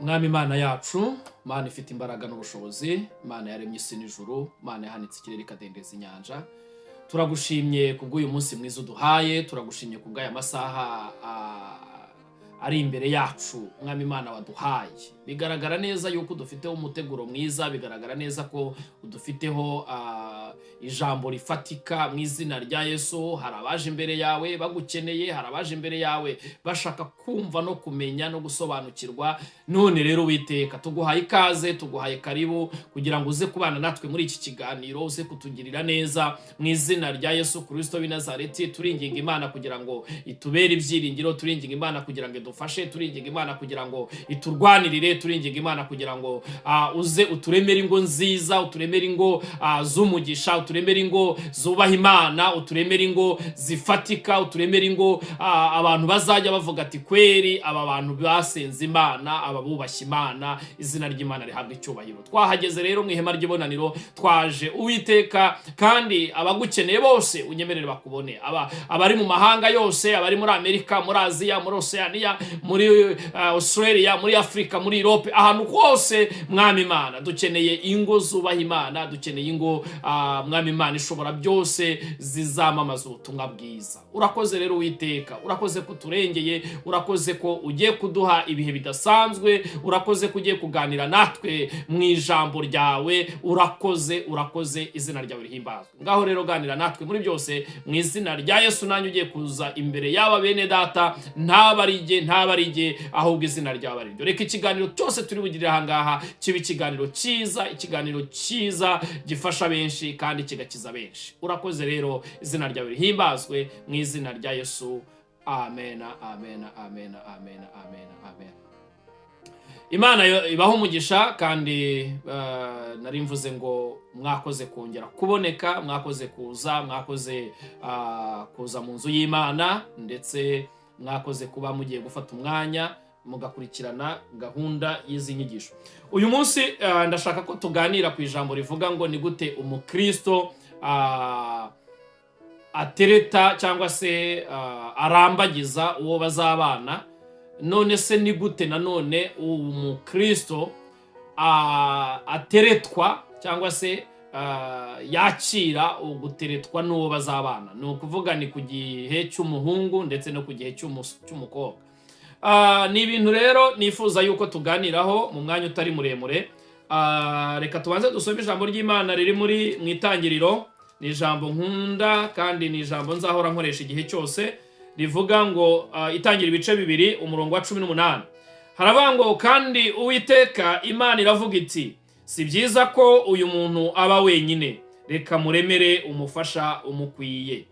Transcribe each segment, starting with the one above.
Mwami Imana yacu, Mana ifite imbaraga n'ubushobozi, Mana yaremye isi n'ijuru, Mana yahanitse ikirere ikadendeza inyanja. Turagushimye kubw'uyu munsi mwiza uduhaye, turagushimye kubw'aya masaha ari imbere yacu, Mwami Imana waduhaye. Bigaragara neza yuko udufiteho umuteguro mwiza, bigaragara neza ko udufiteho ijambo rifatika mu izina rya Yesu. Hari abaje imbere yawe bagukeneye, hari abaje imbere yawe bashaka kumva no kumenya no gusobanukirwa. None rero Uwiteka, tuguhaye ikaze, tuguhaye karibu kugira ngo uze kubana natwe muri iki kiganiro, uze kutugirira neza mu izina rya Yesu Kristo w'i Nazareti. Turinginga Imana kugira ngo itubere ibyiringiro, turinginga Imana kugira ngo idufashe, turinginga Imana kugira ngo iturwanirire, turinginga Imana kugira ngo uze uturemere ingo nziza, uturemere ingo z'umugisha, uturemere ingo zubaha Imana, uturemere ingo zifatika, uturemere ingo abantu bazajya bavuga ati kweri aba bantu basenze Imana, aba bubashye Imana, izina ry'Imana rihabwa icyubahiro. Twahageze rero mu ihema ry'ibonaniro, twaje Uwiteka, kandi abagukeneye bose unyemerere bakubone, abari mu mahanga yose, abari muri Amerika, muri Aziya, muri Oceania, muri Australia, muri Afrika, muri Europe, ahantu hose Mwami Imana dukeneye ingo zubaha Imana, dukeneye ingo Mwami Imana ishobora byose zizamamaza ubutumwa bwiza. Urakoze rero Uwiteka, urakoze ko turengeye, urakoze ko ugiye kuduha ibihe bidasanzwe, urakoze ko ugiye kuganira natwe mu ijambo ryawe. Urakoze, izina ryawe rihimbazwe. Ngaho rero ganira natwe muri byose mu izina rya Yesu. Nanjye ugiye kuza imbere y'aba bene data, ntabarige ahubwo izina ryawe ari ryo. Reka ikiganiro cyose turi bugirire aha ngaha kibe ikiganiro cyiza gifasha benshi kandi kigakiza benshi. Urakoze rero, izina ryawe rihimbazwe mu izina rya Yesu. Amen. Imana ibaho umugisha, kandi nari mvuze ngo mwakoze kongera kuboneka, mwakoze kuza mu nzu y'Imana, ndetse mwakoze kuba mugiye gufata umwanya mugakurikirana gahunda y'izi nyigisho. Uyu munsi ndashaka ko tuganira ku ijambo rivuga ngo ni gute umukristo atereta cyangwa se arambagiza uwo bazabana. None se ni gute nanone umukristo ateretwa cyangwa se yakira uguteretwa n'uwo bazabana? Ni ukuvuga ni ku gihe cy'umuhungu ndetse no ku gihe cy'umukobwa. Ni ibintu rero nifuza yuko tuganiraho mu mwanya utari muremure. Reka tubanze dusome ijambo ry'Imana riri mu Itangiriro. Ni ijambo nkunda kandi ni ijambo nzahora nkoresha igihe cyose. Rivuga ngo Itangira ibice 2 umurongo wa 18. Haravuga ngo kandi Uwiteka Imana iravuga iti, si byiza ko uyu muntu aba wenyine, reka muremere umufasha umukwiye.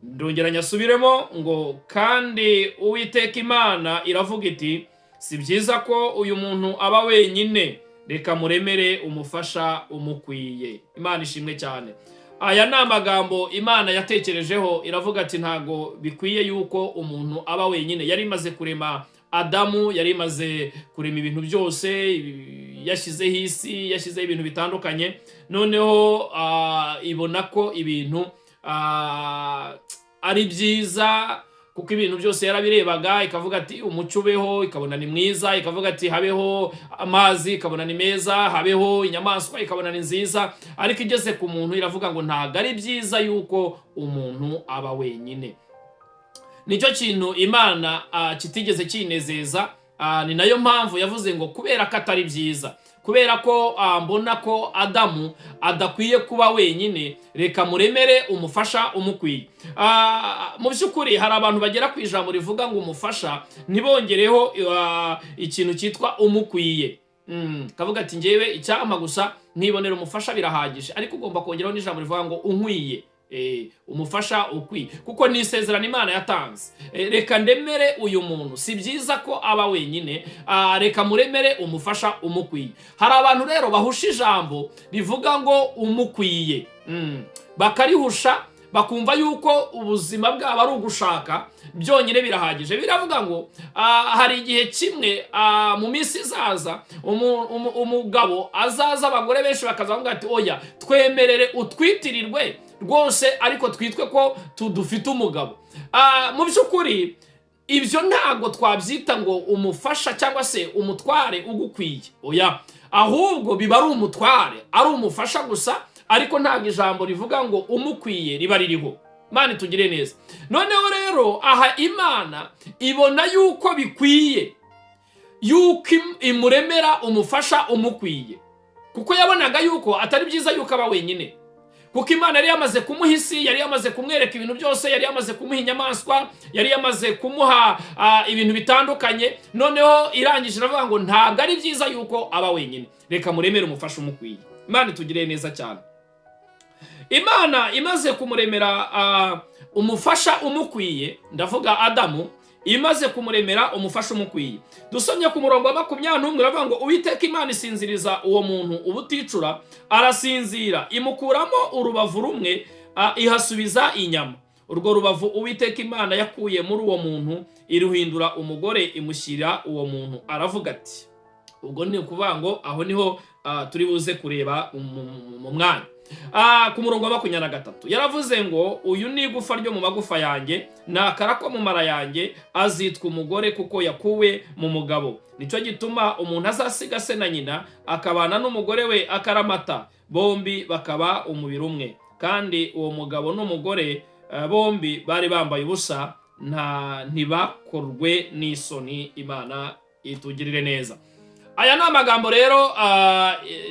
Ndongera nyasubiremo ngo kandi Uwiteka Imana iravuga iti, si byiza ko uyu muntu aba wenyine, reka muremere umufasha umukwiye. Imana ishimwe cyane. Aya ni amagambo Imana yatekerejeho, iravuga ati ntago bikwiye yuko umuntu aba wenyine. Yari imaze kurema Adamu, yari imaze kurema ibintu byose, yashyizeho isi, yashyizeho ibintu bitandukanye. Noneho ibona ko ibintu ari byiza, kuko ibintu byose yarabirebaga, ikavuga ati umucyo ubeho, ikabona ni mwiza, ikavuga ati habeho amazi, ikabona ni meza, habeho inyamaswa, ikabona ni nziza. Ariko igeze ku muntu iravuga ngo ntago ari byiza yuko umuntu aba wenyine. Nicyo kintu Imana kitigeze kinezeza. Ni nayo mpamvu yavuze ngo kubera ko atari byiza, kubera ko mbona ko Adamu adakwiye kuba wenyine, reka muremere umufasha umukwiye. Mu by'ukuri hari abantu bagera ku ijambo rivuga ngo umufasha, ntibongereho ikintu cyitwa umukwiye. Kavuga ati ngewe icyampa gusa nkibonera umufasha birahagije, ariko ugomba kongeraho n'ijambo rivuga ngo unkwiye. Umufasha ukwiye, kuko ni isezerano Imana yatanze. Reka ndemere uyu muntu, si byiza ko aba wenyine, reka muremere umufasha umukwiye. Hari abantu rero bahusha ijambo rivuga ngo umukwiye, bakarihusha, bakumva yuko ubuzima bwabo ari ugushaka byonyine birahagije. Biravuga ngo hari igihe kimwe mu minsi izaza umugabo azaza, abagore benshi bakazavuga ati oya twemerere utwitirirwe rwose, ariko twitwe ko dufite umugabo. Mu by'ukuri ibyo ntabwo twabyita ngo umufasha cyangwa se umutware ugukwiye, oya, ahubwo biba ari umutware, ari umufasha gusa, ariko ntabwo ijambo rivuga ngo umukwiye riba ririho. Imana itugire neza. Noneho rero aha Imana ibona yuko bikwiye yuko imuremera umufasha umukwiye, kuko yabonaga yuko atari byiza yuko aba wenyine, kuko Imana yari yamaze kumuha isi, yari yamaze kumwereka ibintu byose, yari yamaze kumuha inyamaswa, yari yamaze kumuha ibintu bitandukanye. Noneho irangije iravuga ngo ntabwo ari byiza yuko aba wenyine, reka muremere umufasha umukwiye. Imana itugire neza cyane. Imana imaze kumuremera umufasha umukwiye, ndavuga Adamu, imaze kumuremera umufasha umukwiye. Dusomye ku murongo wa 21 iravuga ngo Uwiteka Imana isinziriza uwo muntu ubuticura, arasinzira, imukuramo urubavu rumwe, ihasubiza inyama. Urwo rubavu Uwiteka Imana yakuye muri uwo muntu iruhindura umugore, imushyira uwo muntu. Aravuga ati, ubwo ni ukuvuga ngo aho niho turi buze kureba mu mwanya. Ku murongo wa 23 yaravuze ngo uyu ni igufa ryo mu magufa yanjye, nakara ko mu mara yanjye, azitwa umugore kuko yakuwe mu mugabo. Nico gituma umuntu azasiga se na nyina, akabana n'umugore we akaramata, bombi bakaba umubiri umwe. Kandi uwo mugabo n'umugore bombi bari bambaye ubusa, ntibakorwe n'isoni. Imana itugirire neza. Aya ni amagambo rero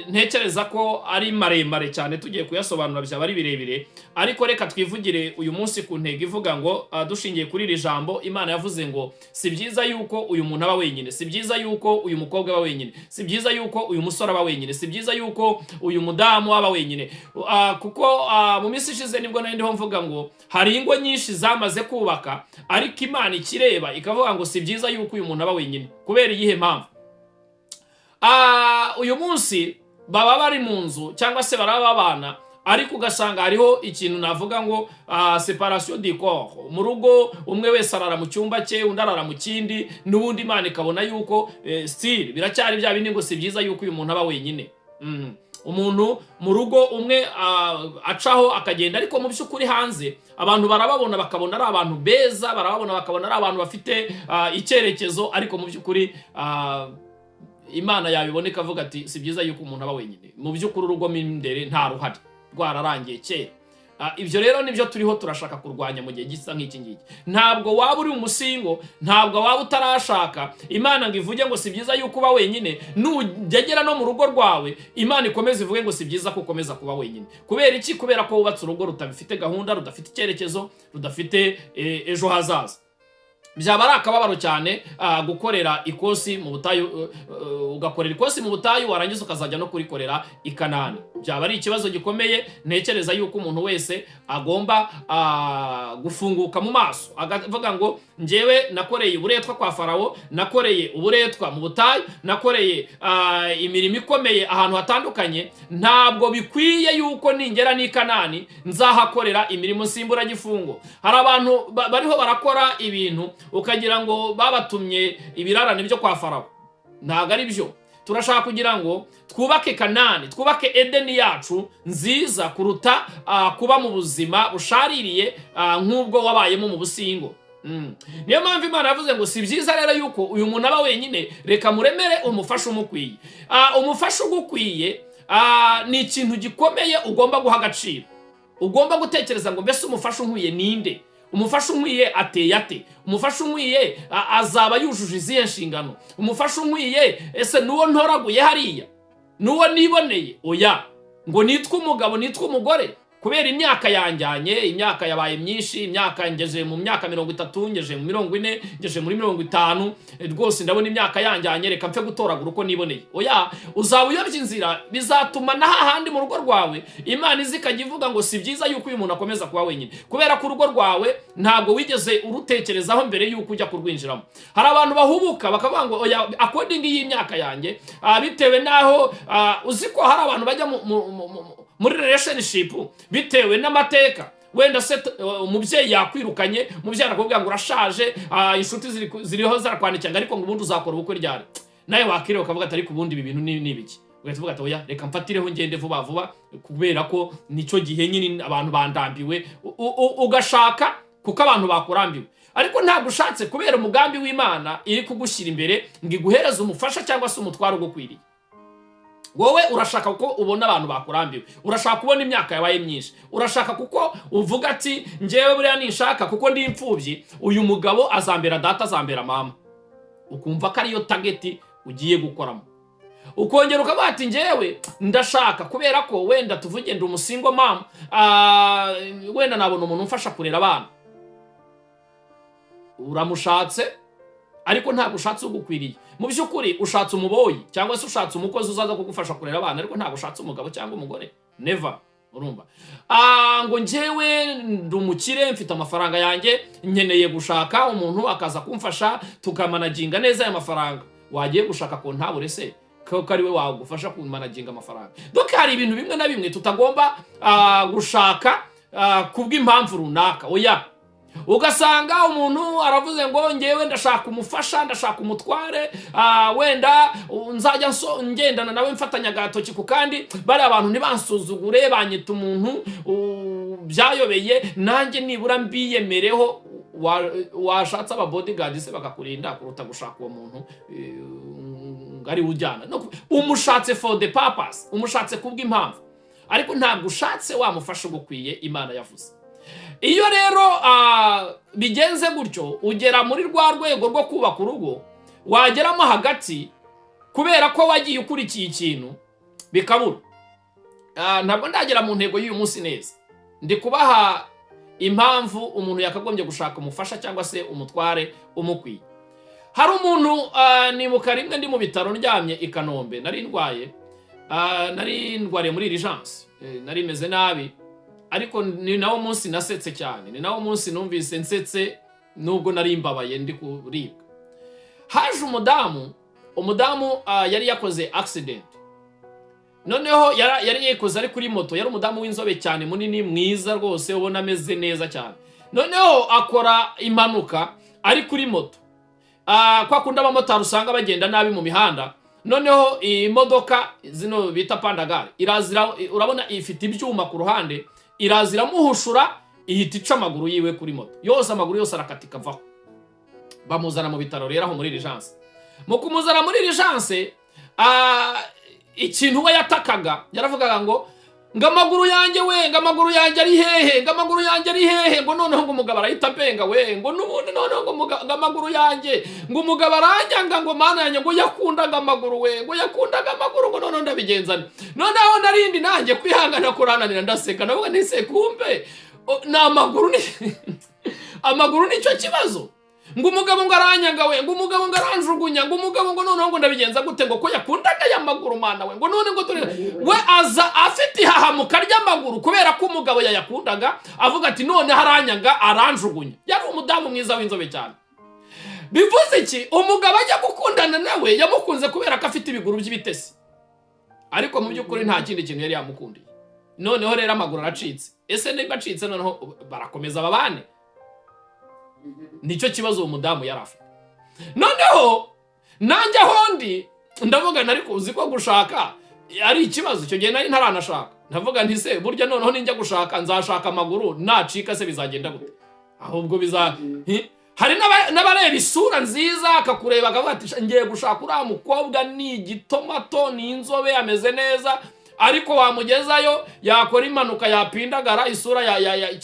ntekereza ko ari maremare cyane, tugiye kuyasobanura byaba ari birebire, ariko reka twivugire uyu munsi ku ntego ivuga ngo dushingiye kuri iri jambo Imana yavuze ngo si byiza yuko uyu muntu aba wenyine, si byiza yuko uyu mukobwa aba wenyine, si byiza yuko uyu musore aba wenyine, si byiza yuko uyu mudamu aba wenyine. Kuko mu minsi ishize nibwo nari ndiho mvuga ngo hari ingo nyinshi zamaze kubaka, ariko Imana ikireba ikavuga ngo si byiza yuko uyu muntu aba wenyine. Kubera iyihe mpamvu? Uyu munsi baba bari mu nzu cyangwa se baraba abana, ariko ugasanga hariho ikintu navuga ngo separation du corps. Mu rugo umwe wese arara mu cyumba cye, undi arara mu kindi, n'ubundi Imana ikabona yuko still biracyari bya bindi ngo si byiza yuko uyu muntu aba wenyine. Umuntu mu rugo umwe acaho akagenda, ariko mu by'ukuri hanze abantu barababona bakabona ari abantu beza, barababona bakabona ari abantu bafite icyerekezo, ariko mu by'ukuri Imana yabiboneka avuga ati si byiza yuko umuntu aba wenyine. Mu by'ukuri urugo mindere nta ruhari, rwararangiye kera. Ibyo rero nibyo turiho turashaka kurwanya mu gihe gisa nk'iki ngiki. Ntabwo waba uri umusingo, ntabwo waba utarashaka, Imana ngo ivuge ngo si byiza yuko uba wenyine, nugera no mu rugo rwawe Imana ikomeze ivuge ngo si byiza ko ukomeza kuba wenyine. Kubera iki? Kubera ko wubatse urugo rutabifite gahunda, rudafite icyerekezo, rudafite ejo hazaza. Byaba ari akababaro cyane gukorera ikosi mu butayu, ugakorera ikosi mu butayu warangiza ukazajya no kurikorera i Kanani. Byaba ari ikibazo gikomeye. Ntekereza yuko umuntu wese agomba gufunguka mu maso, akavuga ngo njyewe nakoreye uburetwa kwa Farawo, nakoreye uburetwa mu butayu, nakoreye imirimo ikomeye ahantu hatandukanye, ntabwo bikwiye yuko ningera ni Kanani nzahakorera imirimo nsimbura gifungo. Hari abantu bariho barakora ibintu ukagira ngo babatumye ibirarane byo kwa Farawo. Ntabwo ari byo. Turashaka kugira ngo twubake Kanani, twubake Edeni yacu nziza kuruta kuba mu buzima bushaririye nk'ubwo wabayemo mu busingo. Niyo mpamvu Imana yavuze ngo si byiza rero yuko uyu muntu aba wenyine, reka muremere umufasha umukwiye. Umufasha ugukwiye ni ikintu gikomeye ugomba guha agaciro. Ugomba gutekereza ngo mbese umufasha unkwiye ninde? Umufasha unkwiye ateye ate? Umufasha unkwiye azaba yujuje izihe nshingano? Umufasha unkwiye ese nuwo ntoraguye hariya, nuwo niboneye? Oya, ngo nitwe umugabo nitwe umugore. Kubera imyaka yanjyanye, imyaka yabaye myinshi, imyaka ngeje mu myaka 30, ngeje mu 40, ngeje muri 50, rwose ndabona imyaka yanjyanye, reka mpfe gutoragura uko niboneye. Oya, uzaba uyobye inzira, bizatuma n'ahandi mu rugo rwawe Imana izikajya ivuga ngo si byiza yuko uyu muntu akomeza kuba wenyine, kubera ko urugo rwawe ntabwo wigeze urutekerezaho mbere yuko ujya kurwinjiramo. Hari abantu bahubuka bakavuga ngo oya, according y'imyaka yanjye, bitewe naho uziko hari abantu bajya muri relationship bitewe n'amateka. Wenda se umubyeyi yakwirukanye, umubyeyi arakubwira ngo urashaje, inshuti ziriho zarakwandikira ariko ngo ubundi uzakora ubukwe ryari. Nawe wakireba ukavuga ati ariko ubundi ibi bintu ni ibiki? Ugahita uvuga ati oya, reka mfatireho ngende vuba vuba, kubera ko nicyo gihe nyine abantu bandambiwe. Ugashaka kuko abantu bakurambiwe, ariko ntabwo ushatse kubera umugambi w'Imana iri kugushyira imbere ngo iguhereze umufasha cyangwa se umutwaro ugukwiriye. Wowe urashaka kuko ubona abantu bakurambiwe, urashaka kubona imyaka yabaye myinshi, urashaka kuko uvuga ati njyewe buriya nishaka kuko ndi imfubyi, uyu mugabo azambera data azambera mama, ukumva ko ariyo target ugiye gukoramo. Ukongera ukavuga ati njyewe ndashaka kubera ko wenda tuvuge ndi umusingo mama, wenda nabona umuntu umfasha kurera abana. Uramushatse ariko ntabwo ushatse ugukwiriye. Mu by'ukuri ushatse umuboyi cyangwa se ushatse umukozi uzaza kugufasha kurera abana, ariko ntabwo ushatse umugabo cyangwa umugore. Never. Urumva? Ngo njyewe ndi umukire mfite amafaranga yanjye, nkeneye gushaka umuntu akaza kumfasha tukamanaginga neza aya mafaranga. Wagiye gushaka ko ntabure se ko ari we wagufasha kumanaginga amafaranga. Donc hari ibintu bimwe na bimwe tutagomba gushaka kubw'impamvu runaka. Oya, ugasanga umuntu aravuze ngo njyewe ndashaka umufasha, ndashaka umutware, wenda nzajya ngendana nawe mfatanya agatoki ku kandi bari abantu ntibansuzugure, banyita umuntu byayobeye, nanjye nibura mbiyemereho. Washatse aba bodyguard se bakakurinda kuruta gushaka uwo muntu ngari ujyana. Umushatse for the purpose, umushatse kubw'impamvu, ariko ntabwo ushatse wamufasha gukwiye Imana yavuze. Iyo rero bigenze gutyo, ugera muri rwa rwego rwo kubaka urugo, wageramo hagati kubera ko wagiye ukurikiye ikintu bikabura. Ntabwo ndagera mu ntego y'uyu munsi neza, ndi kubaha impamvu umuntu yakagombye gushaka umufasha cyangwa se umutware umukwiye. Hari umuntu nibuka rimwe ndi mu bitaro ndyamye i Kanombe, nari ndwariye muri urgence, nari meze nabi, ariko ni nawo munsi nasetse cyane, ni nawo munsi numvise nsetse nubwo nari mbabaye ndi kuribwa. Haje umudamu yari yakoze accident, noneho yari yikoze ari kuri moto, yari umudamu w'inzobe cyane munini mwiza rwose ubona ameze neza cyane. Noneho akora impanuka ari kuri moto, kwa kundi abamotari usanga bagenda nabi mu mihanda. Noneho imodoka zino bita pandagare irazira, urabona ifite ibyuma ku ruhande, irazira muhushura ihita ica amaguru yiwe kuri moto yose, amaguru yose arakatika vaho. Bamuzana mu bitaro rero aho muri urgence. Mu kumuzana muri urgence, ikintu we yatakaga yaravugaga ngo amaguru yanjye we, amaguru yanjye ari hehe, amaguru yanjye ari hehe, ngo noneho ngo umugabo arahita benga we, ngo nubundi noneho ngo amaguru yanjye, ngo umugabo aranyanga, ngo mana yanjye ngo yakundaga amaguru we, ngo yakundaga amaguru, ngo noneho ndabigenzana. Noneho narindi nanjye kwihangana kurananira ndaseka, navuga nise kumbe na amaguru ni amaguru nicyo kibazo. Ngo umugabo ngo aranyanga we, ngo umugabo ngo aranjugunya, ngo umugabo ngo noneho ngo ndabigenza gute, ngo ko yakundaga y'amaguru mana we, ngo none ngo we aza afite ihahamuka ry'amaguru kubera ko umugabo yayakundaga, avuga ati none haranyanga aranjugunya. Yari umudamu mwiza w'inzobe cyane. Bivuze iki? Umugabo ajya gukundana nawe yamukunze kubera ko afite ibiguru by'ibitesi, ariko mu by'ukuri nta kindi kintu yari yamukundiye. Noneho rero amaguru aracitse. Ese niba acitse noneho barakomeza babane? Nicyo kibazo uwo mudamu yari afite. Noneho nanjye hondi ndavuga nari kuzi ko gushaka ari ikibazo, icyo gihe nari ntaranashaka. Ndavuga nti se burya noneho ninjya gushaka nzashaka amaguru nacika se bizagenda gute? Ahubwo hari n'abareba isura nziza akakureba akavuga ati ngiye gushaka uriya mukobwa ni igitomato, ni inzobe, ameze neza, ariko wamugezayo yakora impanuka yapindagara isura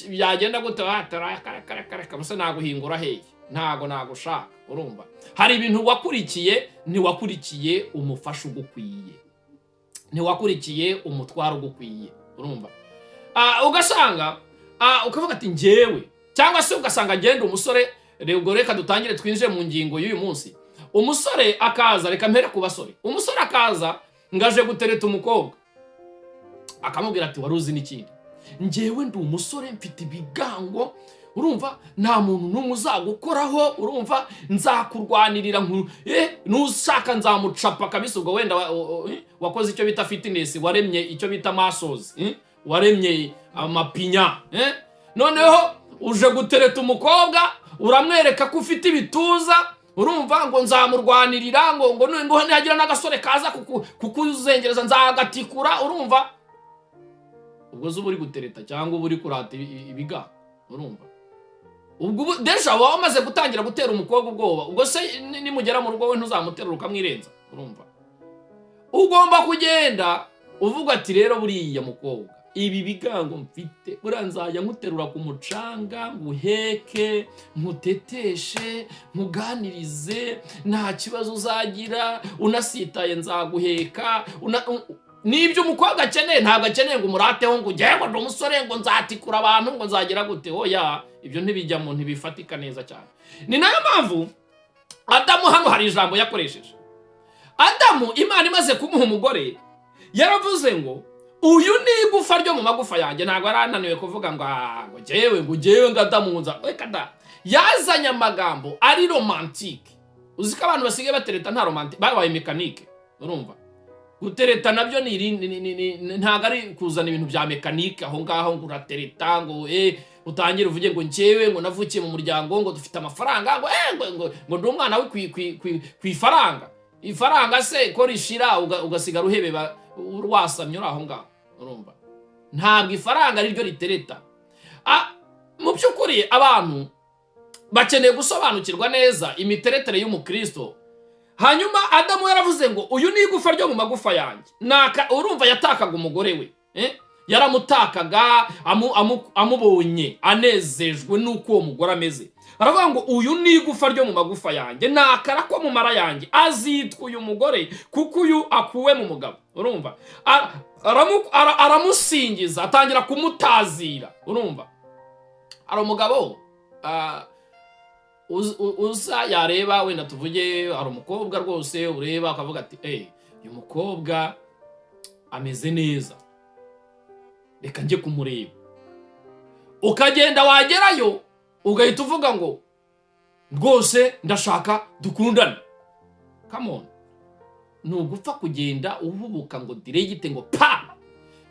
yagenda gute, kamuse naguhingura hehe, ntago nagushaka. Urumva hari ibintu wakurikiye, ntiwakurikiye umufasha ugukwiye, ntiwakurikiye umutwaro ugukwiye. Urumva ugasanga ukavuga ati njyewe, cyangwa se ugasanga agenda umusore. Rego reka dutangire twinjire mu ngingo y'uyu munsi. Umusore akaza, reka mpere ku basore. Umusore akaza ngaje gutereta umukobwa, akamubwira ati waruzi n'ikindi, njyewe ndi umusore mfite ibigango, urumva nta muntu n'umwe uzagukoraho, urumva nzakurwanirira, nushaka nzamucapa kabisa. Ubwo wenda wakoze icyo bita fitness, waremye icyo bita muscles, waremye amapinya, noneho uje gutereta umukobwa uramwereka ko ufite ibituza, urumva ngo nzamurwanirira, ngo ntihagira n'agasore kaza kukuzengereza nzagatikura. Urumva ubwo zuba uri gutereta cyangwa uba uri kurata ibiga. Urumva ubwo deja waba wamaze gutangira gutera umukobwa ubwoba, ubwo se nimugera mu rugo we ntuzamuterura ukamwirenza. Urumva, ugomba kugenda uvuga ati rero buriya mukobwa, ibi bigango mfite buriya nzajya nkuterura ku mucanga, nguheke, nkuteteshe, nkuganirize, nta kibazo uzagira, unasitaye nzaguheka. Nibyo umukobwa akeneye, ntabwo akeneye ngo umurateho ngo ugiye ngo umusore ngo nzatikura abantu ngo nzagira gute. Oya, ibyo ntibijyamo, ntibifatika neza cyane. Ni nayo mpamvu Adamu hano hari ijambo yakoresheje. Adamu Imana imaze kumuha umugore yaravuze ngo uyu ni igufa ryo mu magufa yanjye. Ntabwo arananiwe kuvuga ngo jewe ngo Adamu nza. Reka da, yazanye amagambo ari romantike. Uzi ko abantu basigaye batereta nta romantike, babaye mekanike. Urumva, gutereta nabyo ntabwo ari kuzana ibintu bya mekanike aho ngaho ngo uratereta ngo utangire uvuge ngo njyewe ngo navukiye mu muryango ngo dufite amafaranga ngo ndi umwana we ku ifaranga. Ifaranga se ko rishira ugasigara uhebe wasamye uri aho ngaho. Urumva, ntabwo ifaranga ari ryo ritereta. Mu by'ukuri abantu bakeneye gusobanukirwa neza imiteretere y'umukristo. Hanyuma Adamu yaravuze ngo uyu ni igufa ryo mu magufa yanjye. Urumva, yatakaga umugore we, yaramutakaga amubonye anezejwe nuko uwo mugore ameze. Aravuga ngo uyu ni igufa ryo mu magufa yanjye, nakara ko mu mara yanjye, azitwa uyu mugore kuko uyu akuwe mu mugabo. Urumva, aramusingiza, atangira kumutazira. Urumva, ari umugabo uza yareba, wenda tuvuge ari umukobwa rwose ureba akavuga ati uyu mukobwa ameze neza, reka njye kumureba. Ukagenda wagerayo ugahita uvuga ngo rwose ndashaka dukundane. Come on, ntugupfa kugenda uhubuka ngo diregite ngo pa.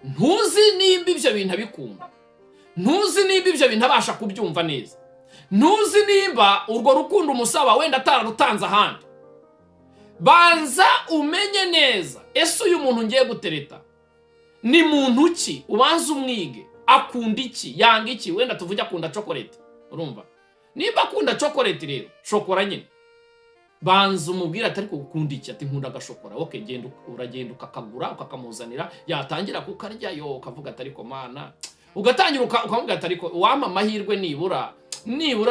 Ntuzi nimba ibyo bintu abikunda, ntuzi nimba ibyo bintu abasha kubyumva neza, ntuzi nimba urwo rukundo umusaba wenda atararutanze ahandi. Banza umenye neza, ese uyu muntu ngiye gutereta ni muntu ki? Ubanza umwige, akunda iki, yanga iki. Wenda tuvuge akunda chocolate. Urumva, nimba akunda chocolate rero shokora nyine, banza umubwira atari gukunda iki, ati nkunda agashokora. Okay, genda uragenda ukakagura ukakamuzanira, yatangira kukarya yo ukavuga atari ko mana, ugatangira ukavuga atari ko wama amahirwe nibura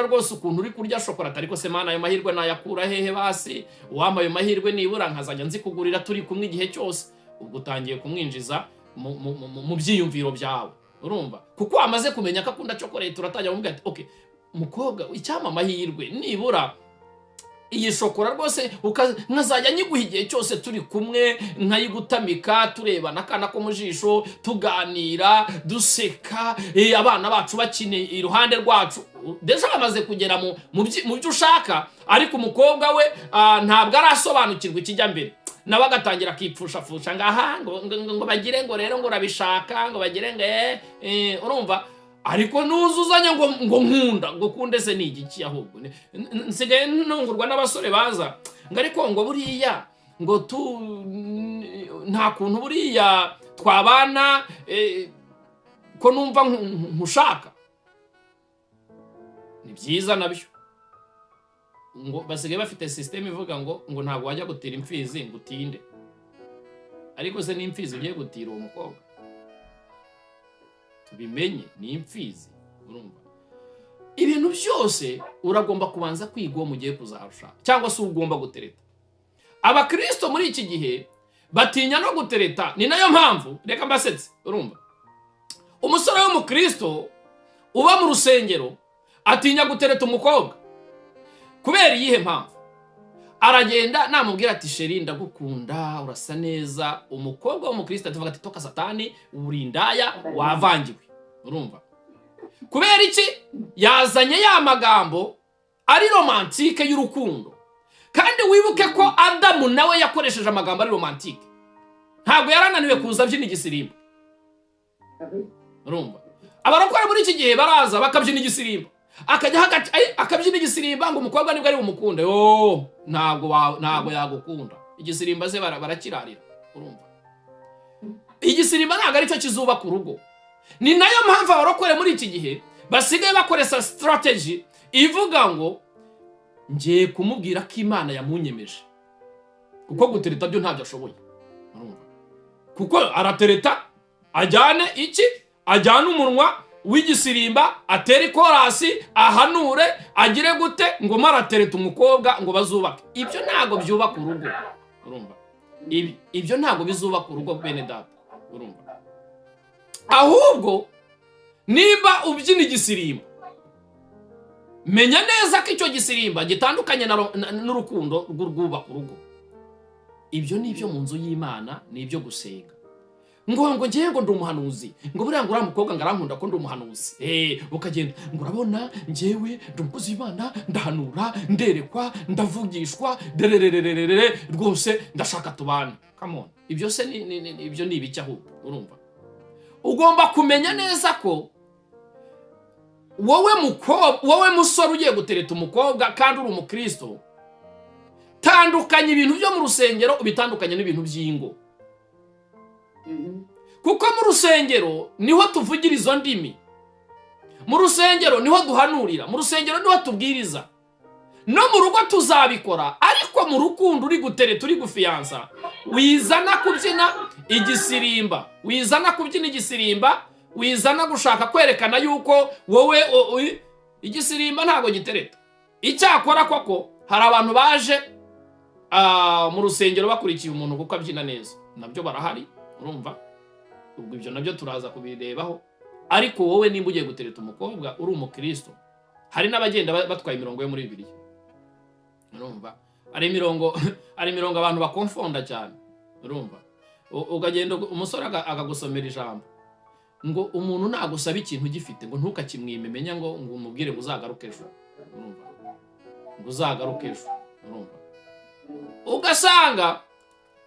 rwose ukuntu uri kurya shokora, ariko se mana ayo mahirwe nayakura hehe basi? Wama ayo mahirwe nibura nkazajya nzikugurira turi kumwe igihe cyose. Ubwo utangiye kumwinjiza mu byiyumviro byawe. Urumva, kuko wamaze kumenya ko akunda chocolate, uratangira kumubwira ati okay mukobwa, icyama amahirwe nibura iyi shokora rwose nkazajya nyiguha igihe cyose turi kumwe, nkayigutamika, turebana akana ko mu jisho, tuganira, duseka, abana bacu bakine iruhande rwacu. Deja bamaze kugera mu byo ushaka, ariko umukobwa we ntabwo arasobanukirwa ikijya mbere. Nawe agatangira akipfushapfusha ngaha ngo bagire ngo rero ngo urabishaka ngo bagire ngo urumva, ariko nuzuzanya ngo nkunda ngo kunde se ni igiki? Ahubwo nsigaye ntungurwa n'abasore baza ngo ariko ngo buriya ngo nta kuntu buriya twabana ko numva nkushaka. Ni byiza nabyo, ngo basigaye bafite system ivuga ngo ntabwo wajya gutira imfizi ngo utinde. Ariko se ni imfizi ugiye gutira uwo mukobwa? Tubimenye ni imfizi. Urumva, ibintu byose uragomba kubanza kwiga uwo mugiye kuzarusha, cyangwa se ugomba gutereta. Abakristo muri iki gihe batinya no gutereta. Ni nayo mpamvu, reka mbasetse, urumva, umusore w'umukristo uba mu rusengero atinya gutereta umukobwa. Kubera iyihe mpamvu? Aragenda namubwira ati sheri ndagukunda, urasa neza. Umukobwa w'umukristo atavuga ati toka satani, urindaya, wavangiwe. Urumva, kubera iki? Yazanye ya magambo ari romantike y'urukundo. Kandi wibuke ko Adamu nawe yakoresheje amagambo ari romantike. Ntabwo yarananiwe kuza byina igisirimba. Urumva, abarokora muri iki gihe baraza bakabyina igisirimba, akajya hagati akabyina igisirimba ngo umukobwa nibwo ari bumukunde. Ntabwo yagukunda. Igisirimba ze barakirarira. Urumva, igisirimba ntabwo ari cyo kizubaka urugo. Ni nayo mpamvu abarokore muri iki gihe basigaye bakoresha strategy ivuga ngo ngiye kumubwira ko Imana yamunyemeje, kuko gutereta byo ntabyo ashoboye. Kuko aratereta ajyane iki, ajyane umunwa w'igisirimba, atere korasi, ahanure, agire gute, ngo maratereta umukobwa ngo bazubake. Ibyo ntago byubaka urugo, urumva? Ibyo ntago bizubaka urugo bene data, urumva? Ahubwo niba ubyina igisirimba, menya neza ko icyo gisirimba gitandukanye n'urukundo rw'urwubaka urugo. Ibyo ni ibyo mu nzu y'Imana, ni ibyo gusenga. Ngo ngiye ngo ndi umuhanuzi, ngo buriya ngo uriya mukobwa ngarankunda ko ndi umuhanuzi. Ukagenda ngo urabona ngewe ndi umukozi w'Imana, ndahanura, nderekwa, ndavugishwa, dererererere, rwose ndashaka tubana. Come on. Ibyo se ibyo ni ibiki ahubwo, urumva? Ugomba kumenya neza ko wowe musore ugiye gutereta umukobwa kandi uri umukristo, tandukanye ibintu byo mu rusengero ubitandukanye n'ibintu by'ingo. Kuko mu rusengero niho tuvugira izo ndimi, mu rusengero niho duhanurira, mu rusengero niho tubwiriza. No mu rugo tuzabikora, ariko mu rukundo uri gutereta, uri gufiyansa, wizana kubyina igisirimba, wizana gushaka kwerekana yuko wowe igisirimba ntago gitereta. Icyakora koko hari abantu baje mu rusengero bakurikiye umuntu kuko abyina neza, nabyo barahari, urumva? Ubwo ibyo nabyo turaza kubirebaho. Ariko wowe nimba ugiye gutereta umukobwa uri umukristo, hari n'abagenda batwaye imirongo yo muri Bibiliya, urumva? Ari imirongo abantu bakonfonda cyane, urumva? Ukagenda umusore akagusomera ijambo ngo umuntu nagusaba ikintu gifite ngo ntukakimwime, menya ngo umubwire ngo uzagaruke ejo, urumva? Ngo uzagaruke ejo, urumva? Ugasanga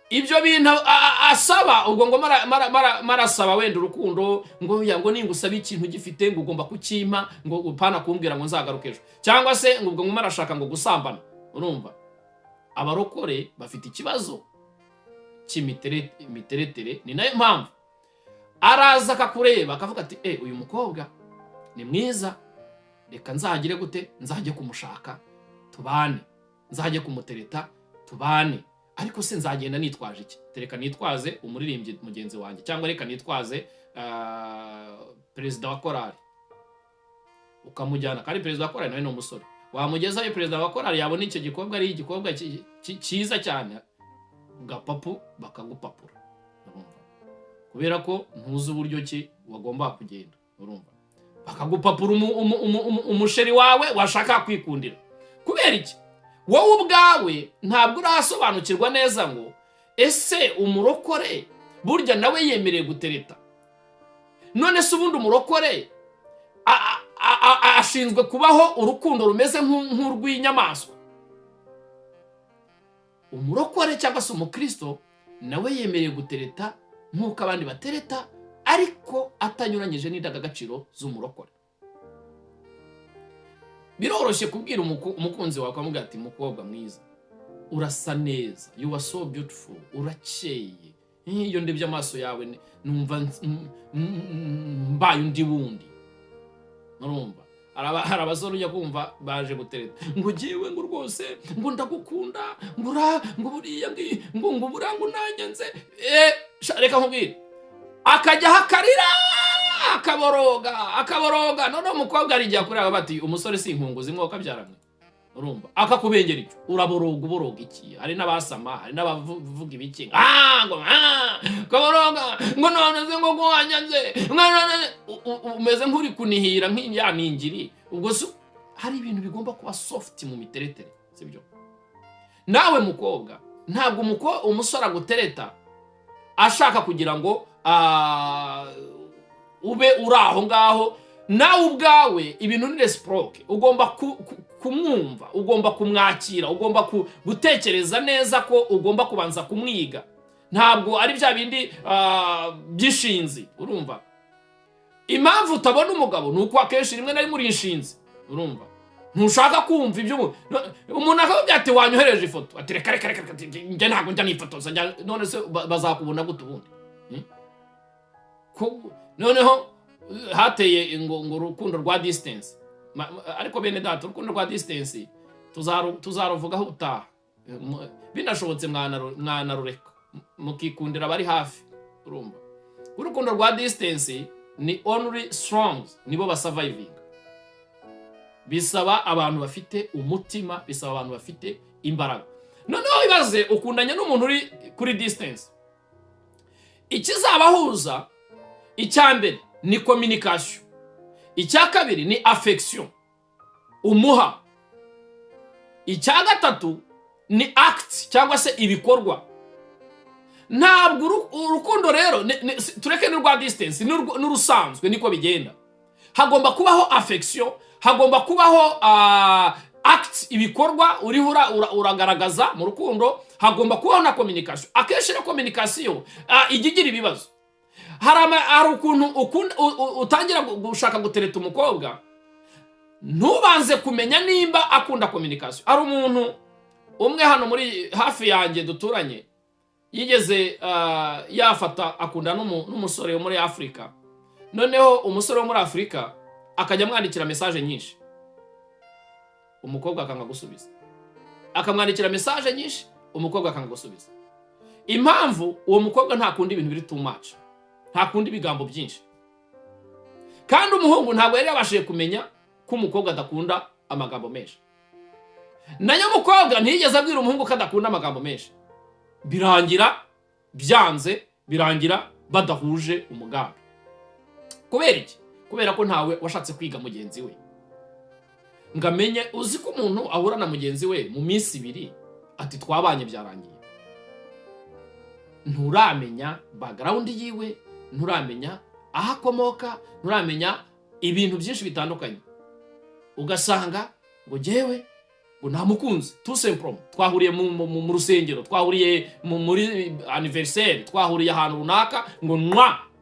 ibyo bintu asaba, ubwo ngo marasaba wenda urukundo, ngo ningusaba ikintu gifite ngo ugomba kukimpa, ngo upana kumbwira ngo nzagaruke ejo, cyangwa se ngo ubwo ngo marashaka ngo gusambana, urumva? Abarokore bafite ikibazo cy'imiteretere. Ni nayo mpamvu araza akakureba akavuga ati uyu mukobwa ni mwiza, reka nzagire gute, nzajye kumushaka tubane, nzajye kumutereta tubane. Ariko se nzagenda nitwaje iki? Tereka nitwaze umuririmbyi mugenzi wanjye, cyangwa reka nitwaze perezida wa korali, ukamujyana. Kandi perezida wa korali nawe ni umusore, wamugezayo perezida wa korali yabona icyo gikobwa ari igikobwa cyiza cyane, gapapu bakagupapura, urumva? Kubera ko ntuzi uburyo ki wagomba kugenda, urumva? Bakagupapura umusheri wawe washaka kwikundira. Kubera iki? Wowe ubwawe ntabwo urasobanukirwa neza ngo ese umurokore burya nawe yemereye gutereta. None se ubundi umurokore ashinzwe kubaho urukundo rumeze nk'urw'inyamaswa? Umurokore cyangwa se umukristo nawe yemereye gutereta nk'uko abandi batereta, ariko atanyuranyije n'indangagaciro z'umurokore. Biroroshye kubwira umukunzi wawe akamubwira ati mukobwa mwiza, urasa neza, you are so beautiful, urakeye, iyo ndebye amaso yawe numva mbaye undi wundi, urumva? Hari abasore ujya kumva baje gutereta ngo ngewe ngo rwose ngo ndagukunda, ngo buriya ngo burangu nanyanze, reka nkubwire, akajya hakarira akaboroga. None umukobwa arigiye kureba bati umusore si inkunguzi mwuka byaramwe, urumva? Akakubengera icyo, uboroga iki? Hari n'abasama, hari n'abavuga ibiki, kaboroga ngo none se ngo wanyanze, umeze nk'uri kunihira nk'inyaningiri. Ubwo hari ibintu bigomba kuba soft mu miteretere, sibyo? Nawe mukobwa, ntabwo umusore agutereta ashaka kugira ngo ube uri aho ngaho. Nawe ubwawe ibintu ni reciproke, ugomba kumwumva, ugomba kumwakira, ugomba gutekereza neza ko ugomba kubanza kumwiga. Ntabwo ari bya bindi by'ishinzi, urumva? Impamvu utabona umugabo nuko akenshi rimwe na rimwe uri inshinzi, urumva? Ntushaka kumva ibyo umuntu akabwira ati wanyohereje ifoto, ati reka njye ntabwo njya nifotoza. None se bazakubona gute ubundi? Noneho hateye ngo urukundo rwa distance, ariko bene data urukundo rwa distance tuzaruvugaho utaha binashobotse mwanarureka mukikundira bari hafi. Urumva urukundo rwa distance ni only strong nibo basurviving. Bisaba abantu bafite umutima, bisaba abantu bafite imbaraga. Noneho ibaze ukundanye n'umuntu uri kuri distance, ikizabahuza icyambere ni communication, icya kabiri ni affection umuha, icya gatatu ni act cyangwa se ibikorwa. Ntabwo urukundo rero tureke n'urwa distance n'urusanzwe niko bigenda. Hagomba kubaho affection, hagomba kubaho act ibikorwa uriho uragaragaza mu rukundo, hagomba kubaho na communication. Akenshi na communication igigira ibibazo. Hari ukuntu utangira gushaka gutereta umukobwa ntubanze kumenya nimba akunda communication. Hari umuntu umwe hano muri hafi yanjye duturanye yigeze yafata akunda n'umusore wo muri Afrika. Noneho umusore wo muri Afrika akajya mwandikira message nyinshi, umukobwa akanga gusubiza. Akamwandikira message nyinshi, umukobwa akanga gusubiza. Impamvu uwo mukobwa ntakunda ibintu biri too much, ntakunda ibigambo byinshi. Kandi umuhungu ntabwo yari yabashije kumenya ko umukobwa adakunda amagambo menshi. Nayo umukobwa ntiyigeze abwira umuhungu ko adakunda amagambo menshi. Birangira byanze, birangira badahuje umugambi. Kubera iki? Kubera ko ntawe washatse kwiga mugenzi we. Ngamenye uzi ko umuntu ahura na mugenzi we mu minsi 2 ati twabanye byarangiye. Nturamenya background yiwe, nturamenya aho akomoka, nturamenya ibintu byinshi bitandukanye. Ugasanga ngo jewe ngo namukunze tout simplement, twahuriye mu rusengero, twahuriye muri anniversaire, twahuriye ahantu runaka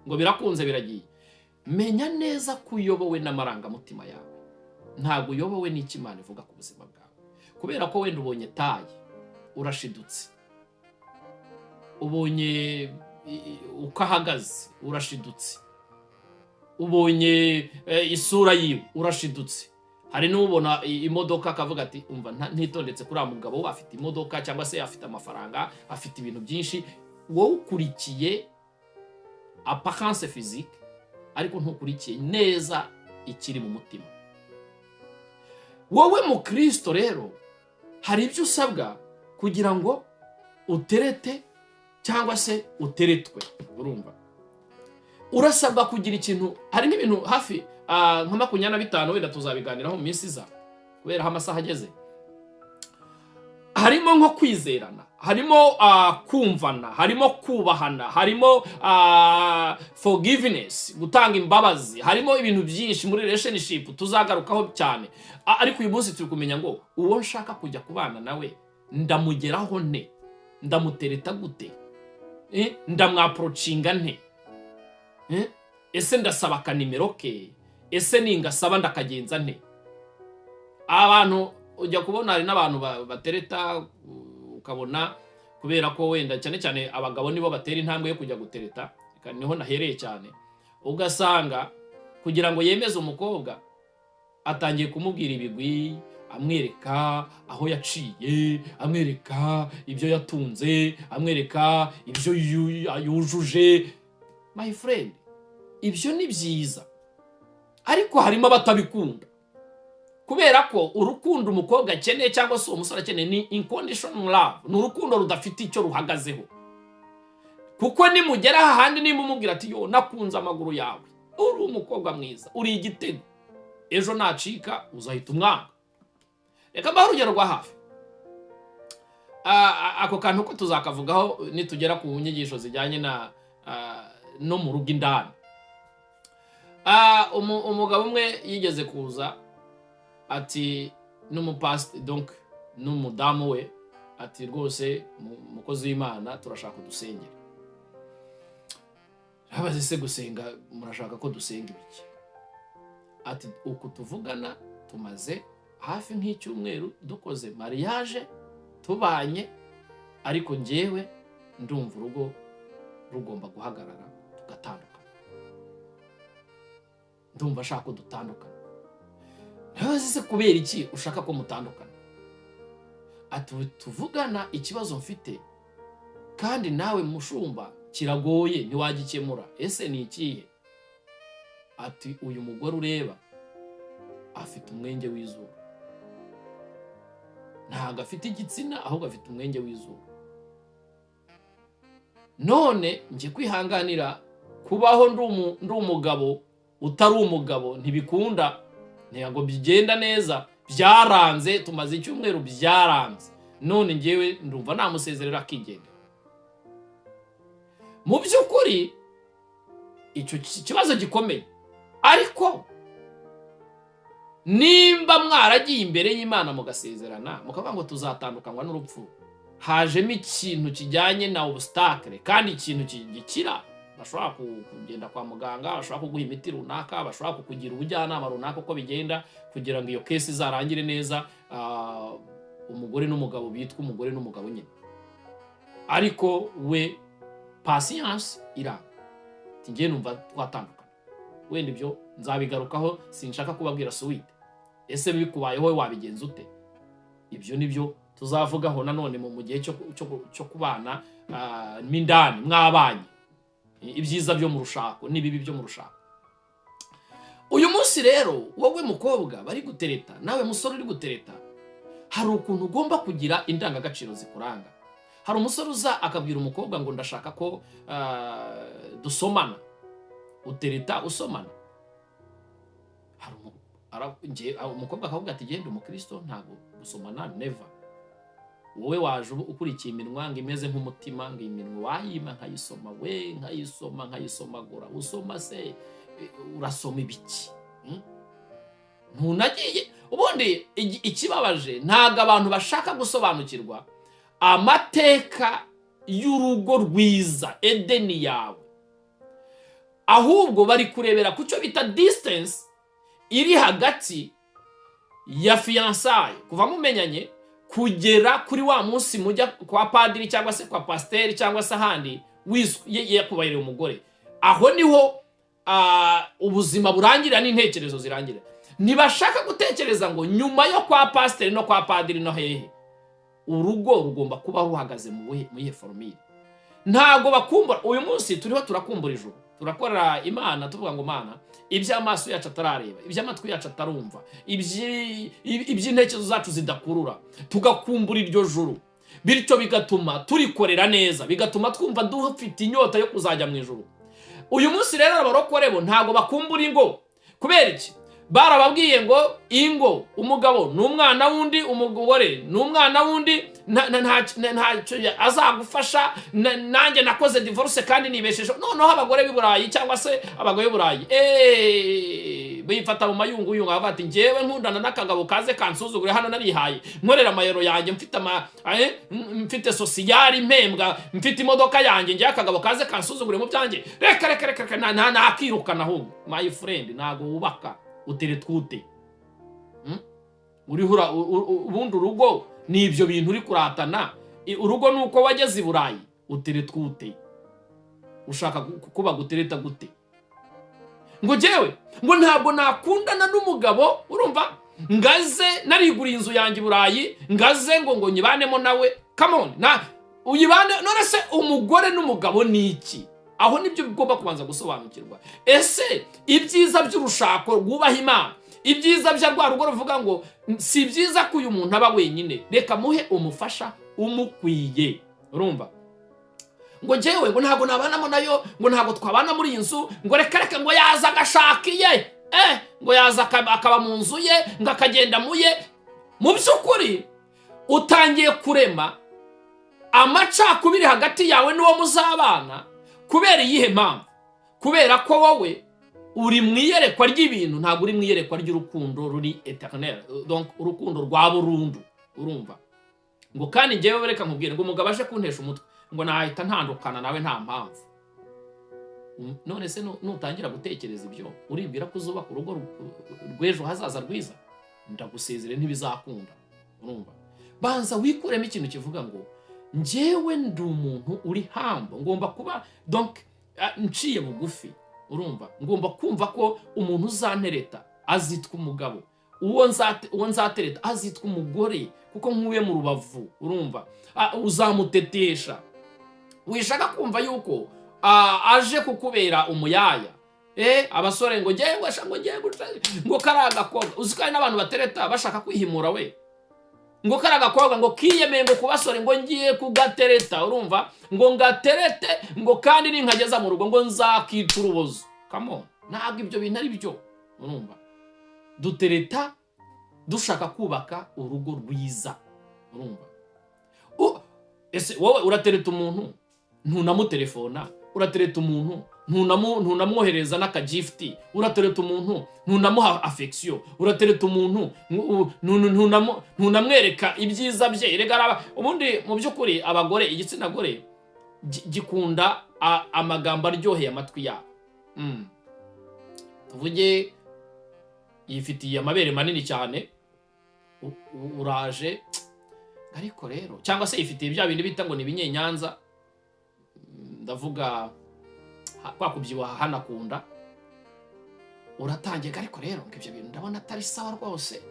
ngo birakunze biragiye. Menya neza kuyobowe n'amarangamutima yawe, ntabwo uyobowe n'ikimana ivuga ku buzima bwawe. Kubera ko wenda ubonye taye urashidutse, ubonye ukahagaze urashidutse, ubonye isura yiwe urashidutse. Hari n'ubona imodoka akavuga ati umva ntitondetse kuri mugabo afite imodoka cyangwa se afite amafaranga, afite ibintu byinshi. Wowe ukurikiye apparence physique ariko ntukurikiye neza ikiri mu mutima. Wowe mu Kristo rero hari ibyo usabwa kugira ngo uterete cyangwa se uteretwe. Urumva urasabwa kugira ikintu. Hari n'ibintu hafi nka 25 wenda tuzabiganiraho mu minsi iza kubera amasaha ageze. Harimo nko kwizerana, harimo kumvana, harimo kubahana, harimo forgiveness, gutanga imbabazi, harimo ibintu byinshi muri relationship tuzagarukaho cyane. Ariko uyu munsi turi kumenya ngo uwo nshaka kujya kubana nawe ndamugeraho nte, ndamutereta gute, ndamwaproachinga nte, ese ndasaba kanimero ke, ese ningasaba ndakagenza nte. Abantu ujya kubona hari n'abantu batereta ukabona kubera ko wenda cyane cyane abagabo nibo batera intambwe yo kujya gutereta, kandi niho nahereye cyane. Ugasanga kugira ngo yemeze umukobwa atangiye kumubwira ibigwi, amwereka aho yaciye, amwereka ibyo yatunze, amwereka ibyo yujuje. My friend, ibyo ni byiza, ariko harimo abatabikunda. Kubera ko urukundo umukobwa akeneye cyangwa se umusore akeneye ni unconditional love, ni urukundo rudafite icyo ruhagazeho. Kuko nimugera hahandi nimba umubwira ati yo nakunze amaguru yawe, uri umukobwa mwiza, uri igitego, ejo nacika uzahita umwanga. Reka mbaho urugero rwa hafi. Ako kantu ko tuzakavugaho nitugera ku nyigisho zijyanye na no mu rugo indani. Umugabo umwe yigeze kuza ati n'umupasiteri donc n'umudamu we ati rwose mukozi w'Imana turashaka kudusengera. Abaze se gusenga murashaka ko dusenga ibiki? Ati uko tuvugana tumaze hafi nk'icyumweru dukoze mariage tubanye, ariko njyewe ndumva urugo rugomba guhagarara tugatandukana. Ndumva shaka ko dutandukana. ntabazize kubera iki ushaka ko mutandukana. Ati tuvugana ikibazo mfite kandi nawe mushumba kiragoye ntiwagikemura. Ese ni ikihe? Ati uyu mugore ureba afite umwenge w'izuru, ntago afite igitsina ahubwo afite umwenge w'izuru. None nje kwihanganira kubaho ndi umugabo utari umugabo ntibikunda, ntago bigenda neza, byaranze, tumaze icyumweru byaranze, none ngewe ndumva namusezerera akigenda. Mu by'ukuri icyo kibazo gikomeye, ariko nimba mwaragiye imbere y'Imana mugasezerana mukavuga ngo tuzatandukanywa n'urupfu, hajemo ikintu kijyanye na obstacle kandi ikintu gikira, bashobora kugenda kwa muganga, bashobora kuguha imiti runaka, bashobora kukugira ubujyanama runaka uko bigenda kugira ngo iyo case izarangire neza, umugore n'umugabo bitwa umugore n'umugabo nyine. Ariko we patience iranga, ngiye numva twatandukana, wenda ibyo nzabigarukaho, sinshaka kubabwira suite. Ese bikubayeho wowe wabigenza ute? Ibyo nibyo tuzavugaho nanone mu gihe cyo kubana mindani mwabanye, ibyiza byo mu rushako n'ibibi byo mu rushako. Uyu munsi rero wowe mukobwa bari gutereta, nawe musore uri gutereta, hari ukuntu ugomba kugira indangagaciro zikuranga. Hari umusore uza akabwira umukobwa ngo ndashaka ko dusomana, utereta usomana. Umukobwa akavuga ati genda umukristo ntago gusomana never. Wowe waje ukurikiye iminwa ngo imeze nk'umutima, ngo iminwa wayima nkayisoma, we nkayisomagura, usoma se urasoma ibiki? Ntunagiye ubundi ikibabaje ntago abantu bashaka gusobanukirwa amateka y'urugo rwiza, Edeni yawe, ahubwo bari kurebera ku cyo bita distance iri hagati ya fiançailles kuva mumenyanye kugera kuri wa munsi mujya kwa padiri cyangwa se kwa pasiteri cyangwa se ahandi yakubayira umugore. Aho niho ubuzima burangira n'intekerezo zirangira. Ntibashaka gutekereza ngo nyuma yo kwa pasiteri no kwa padiri no hehe urugo rugomba kuba ruhagaze mu iye formule. Ntago bakumbura. Uyu munsi turiho turakumbura ijuru, turakora Imana tuvuga ngo Mana, iby'amaso yacu atarareba, iby'amatwi yacu atarumva, iby'intekerezo zacu zidakurura, tugakumbura iryo juru, bityo bigatuma turikorera neza, bigatuma twumva dufite inyota yo kuzajya mu ijuru. Uyu munsi rero abarokore bo ntago bakumbura ingo. Kubera iki? Barababwiye ngo ingo, umugabo n'umwana wundi, umugore n'umwana wundi, ntacyo azagufasha, nanjye nakoze divorce kandi nibesheje. Noneho abagore b'Iburayi cyangwa se abagore b'Iburayi bifata mu mayunguyungu, bavuga ati ngewe nkundana n'akagabo kaze kansuzugure, hano narihaye nkorera amayero yanjye, mfite sociale impembwa, mfite imodoka yanjye, ngiye akagabo kaze kansuzugure mu byanjye. Reka nakirukana ahubwo. My friend, ntago wubaka uteretwute. Urihura ubundi urugo ni ibyo bintu uri kuratana. Urugo nuko wageze Iburayi, uteretwute. Ushaka kuba gutereta gute? Ngo jewe ngo ntabwo nakundana n'umugabo, urumva, ngaze nariguriye inzu yanjye Iburayi, ngaze ngo nyibanemo nawe. Come on, uyibane. None se umugore n'umugabo ni iki? Aho nibyo bigomba kubanza gusobanukirwa. Ese ibyiza by'urushako rwubaha Imana, ibyiza bya rwa rugo ruvuga ngo si byiza ko uyu muntu aba wenyine, reka muhe umufasha umukwiye. Urumva? Ngo jewe ngo ntago nabanamo nayo, ngo ntago twabana muri inzu, ngo reka ngo yaza agashakiye, ngo yaza akaba mu nzu ye, ngo akagenda muye. Mu by'ukuri utangiye kurema amacakubiri hagati yawe n'uwo muzabana. Kubera iyihe mpamvu? Kubera ko wowe uri mwiyerekwa ry'ibintu, ntabwo uri mwiyerekwa ry'urukundo ruri eternel, donc urukundo rwa burundu. Urumva? Ngo kandi ngewe reka nkubwire ngo umugabo aje kuntesha umutwe ngo nahita ntandukana nawe nta mpamvu. None se nutangira gutekereza ibyo, uribwira ko uzubaka urugo rw'ejo hazaza rwiza? Ndagusezere ntibizakunda. Urumva? Banza wikuremo ikintu kivuga ngo njewe ndi umuntu uri hambo, ngomba kuba donc nciye bugufi. Urumva? Ngomba kumva ko umuntu uzantereta azitwa umugabo, uwo nzatereta azitwa umugore kuko nkuye mu rubavu, urumva. Uzamutetesha. Wishaka kumva yuko aje kukubera umuyaya. Abasore ngo ngiye ngo karaga koga. Uzikanye n'abantu batereta bashaka kwihimura we. Ngo karaga koga ngo kiyemeye ngo kubasore ngo ngiye kugatereta, urumva. Ngo ngaterete ngo kandi ninkageza mu rugo ngo nzakica urubozo. Come on. Ntabwo ibyo bintu ari byo, urumva. Dutereta dushaka kubaka urugo rwiza, urumva. Ese wowe uratereta umuntu ntunamutelefona, uratereta umuntu ntunamwohereza n'akagifti, uratereta umuntu ntunamuha affection, uratereta umuntu ntunamwereka ibyiza bye. Rega ubundi mu by'ukuri abagore, igitsina gore gikunda amagambo aryoheye amatwi yabo. Tuvuge yifitiye amabere manini cyane, uraje ariko rero, cyangwa se yifitiye bya bindi bita ngo ni ibinyenyanza, ndavuga kwa kubyibuha hanakunda, uratangiye ariko rero ngo ibyo bintu ndabona atari sawa rwose,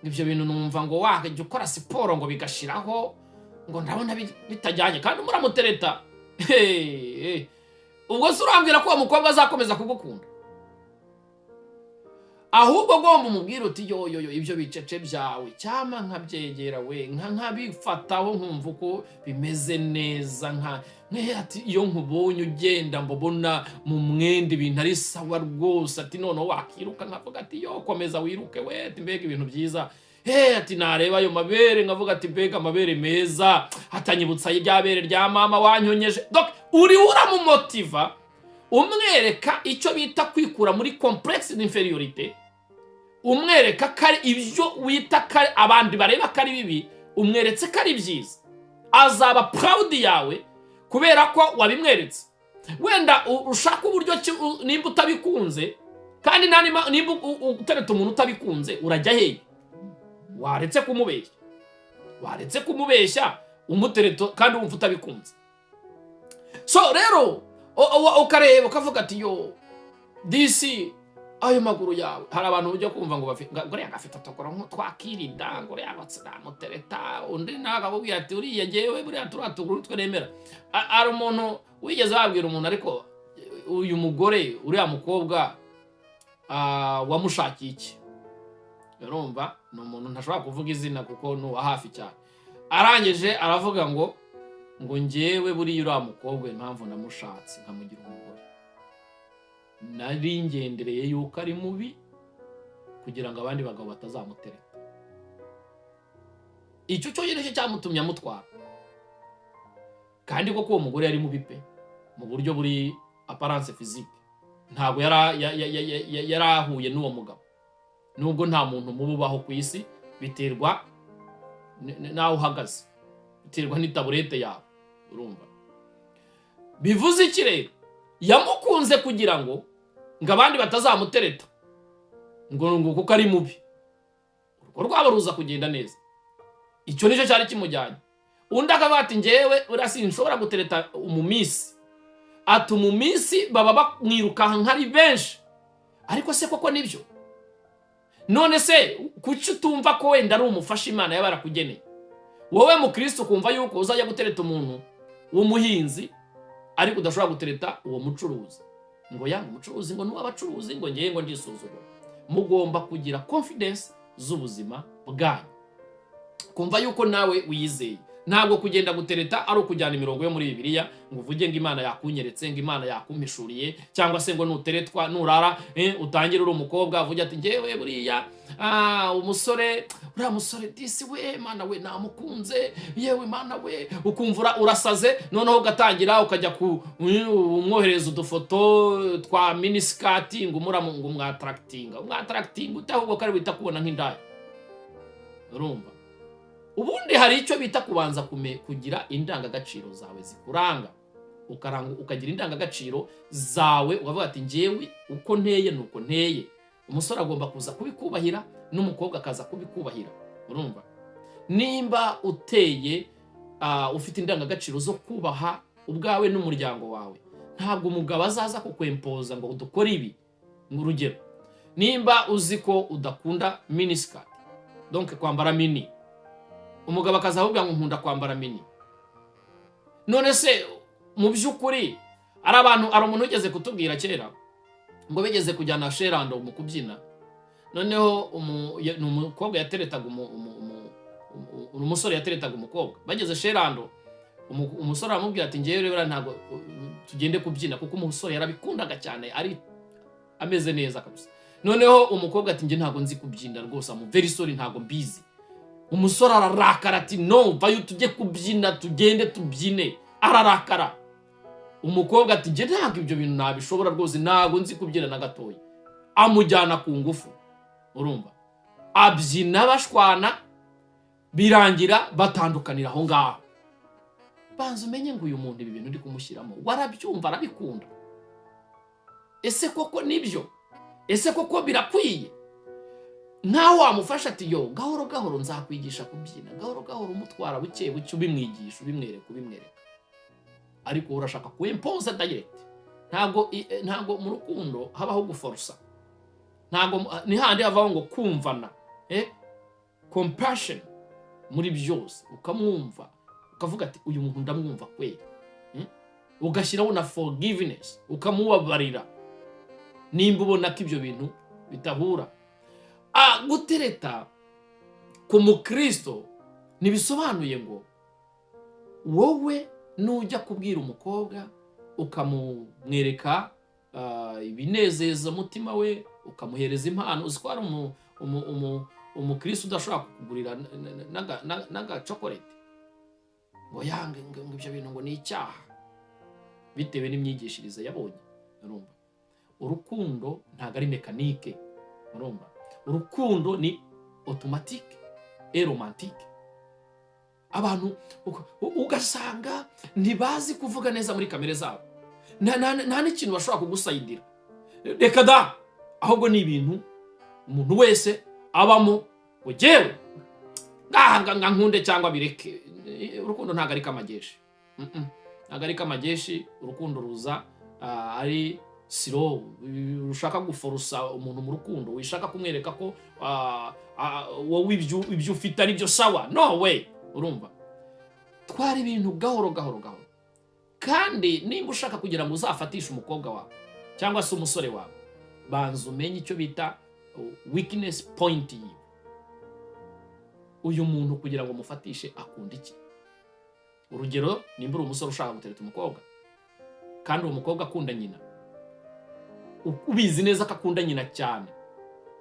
ibyo bintu numva ngo wajya ukora siporo ngo bigashiraho, ngo ndabona bitajyanye, kandi muramutereta. Ubwo se urambwira ko uwo mukobwa azakomeza kugukunda? Ahubwo gomba umubwira uti yo ibyo bicece byawe cyama nkabyegera we, nkabifataho nkumva uko bimeze neza, ati iyo nkubonye ugenda mbona mu mwenda ibintu ari sawa rwose, ati noneho wakiruka nkavuga ati yo komeza wiruke we, ati mbega ibintu byiza. Ati nareba ayo mabere nkavuga ati mbega amabere meza, atanyibutsa iryabere rya mama wanyonyeje. Donc uri uramumotiva, umwereka icyo bita kwikura muri complexe d'infériorité, umwereka kari ibyo wita kari abandi bareba kari bibi, umweretse kari byiza, azaba proud yawe kubera ko wabimweretse. Wenda ushaka uburyo nimba utabikunze, kandi nimba utereta umuntu utabikunze, urajya hehe? Waretse kumubeshya umutereto kandi wumva utabikunze. So rero ukareba ukavuga ati yo disi ayo maguru yawe. Hari abantu ujya kumva ngo gore agafite atokora nko twakirinda, gore yabatsira mutereta, undi nagabubwiye ati uriye ngewe buriya turatuguru twenemera. Ari umuntu wigeze babwira umuntu ariko uyu mugore uriya mukobwa wamushakiye iki? Urumva ni umuntu ntashobora kuvuga izina kuko ni uwa hafi cyane. Arangije aravuga ngo ngewe buriya uriya mukobwa impamvu namushatse nkamugira umugore, nari ngendereye yuko ari mubi kugira ngo abandi bagabo batazamutereta. Icyo cyonyine cyo cyamutumye amutwara. Kandi koko uwo mugore yari mubi pe, mu buryo buri apparence physique. Ntabwo yarahuye n'uwo mugabo. Nubwo nta muntu mububaho ku isi, biterwa naho uhagaze, biterwa n'itaburete yawe, urumva. Bivuze iki rero? Yamukunze kugira ngo abandi batazamutereta, ngo kuko ari mubi. Urugo rwabo ruza kugenda neza. Icyo nicyo cyari kimujyanye. Undi akavuga ati ngewe sinshobora gutereta umumisi. Ati umumisi baba bamwirukaha nkari benshi. Ariko se koko nibyo? None se kuki utumva ko wenda ari umufasha Imana yabarakugeneye? Wowe mu Kristo kumva yuko uzajya gutereta umuntu w'umuhinzi ariko udashobora gutereta uwo mucuruzi. Ngo yanga umucuruzi ngo n'abacuruzi ngo ngiye ngo ndisuzugura. Mugomba kugira confidence z'ubuzima bwanyu, kumva yuko nawe wiyizeye. Ntabwo kugenda gutereta ari ukujyana imirongo yo muri Bibiliya ngo uvuge ngo Imana yakunyeretse, ngo Imana yakumpishuriye, cyangwa se ngo nuteretwa nurara utangire uri umukobwa uvuge ati ngewe buriya umusore uriya musore disi we Mana we namukunze, yewe Mana we, ukumvura urasaze. Noneho ugatangira ukajya kumwohereza udufoto twa miniskati ngo umwattractinga utahubwo kari wita kubona nk'indaya, urumva. Ubundi hari icyo bita kubanza kugira indangagaciro zawe zikuranga, ukagira indangagaciro zawe, ukavuga ati ngewe uko nteye nuko nteye. Umusore agomba kuza kubikubahira, n'umukobwa akaza kubikubahira, urumva. Nimba uteye ufite indangagaciro zo kubaha ubwawe n'umuryango wawe, ntabwo umugabo azaza kukwempoza ngo dukore ibi. Urugero, nimba uzi ko udakunda miniskirt donc kwambara mini, umugabo akazahubwa ngo nkunda kwambara mini, none se mu by'ukuri ari umuntu ugeze kutubwira kera ngo bigeze kujyana Sherando mu kubyina, noneho umukobwa yateretaga umusore yateretaga umukobwa, bageze Sherando umusore aramubwira ati ngewe rero ntabwo tugende kubyina kuko umusore yarabikundaga cyane ari ameze neza kabisa. Noneho umukobwa ati nge ntabwo nzi kubyina rwose, I'm very sorry ntabwo mbizi. Umusore ararakara ati no vayo tujye kubyina tugende tubyine, ararakara. Umukobwa ati nge ntabwo ibyo bintu nabishobora rwose, ntabwo nzi kubyina na gatoya. Amujyana ku ngufu, urumva, abyina bashwana birangira batandukanira aho ngaho. Banza umenye ngo uyu muntu ibi bintu ndi kumushyiramo warabyumva arabikunda, ese koko nibyo, ese koko birakwiye? Nkaho wamufasha ati yo gahoro gahoro nzakwigisha kubyina, gahoro gahoro umutwara buke buke ubimwigisha ubimwereka, ariko urashaka kuimpoza direct. Ntago mu rukundo habaho guforsa, ntago ni handi havaho ngo kumvana, compassion muri byose, ukamwumva ukavuga ati uyu muntu ndamwumva kweli, ugashyiraho na forgiveness ukamubabarira nimba ubona ko ibyo bintu bitahura. Gutereta ku mukristo nibisobanuye ngo wowe nujya kubwira umukobwa ukamumwereka ibinezeza umutima we, ukamuhereza impano, uzitwara umukristo udashobora kukugurira naga chocolate ngo yange ngo ibyo bintu ngo ni icyaha bitewe n'imyigishirize yabonye. Urumva, urukundo ntago ari mekanike, urumva, urukundo ni automatique et romantique. Abantu ugasanga ntibazi kuvuga neza muri kamere zabo, nta n'ikintu bashobora kugusayidira, reka da, ahubwo ni ibintu umuntu wese abamo ugewe ngahanga nkunde cyangwa bireke. Urukundo ntago ari kamageshi, ntago ari kamageshi. Urukundo ruza ari siro, ushaka guforusa umuntu mu rukundo, wishaka kumwereka ko wowe ibyo ufite ari byo sawa, no way. Urumva, twara ibintu gahoro gahoro gahoro. Kandi nimba ushaka kugira ngo uzafatishe umukobwa wawe cyangwa se umusore wawe, banza umenye icyo bita weakness point yiwe. Uyu muntu kugira ngo mufatishe akunda iki? Urugero, nimba uri umusore ushaka gutereta umukobwa kandi uwo mukobwa akunda nyina, ubizi neza ko akunda nyina cyane,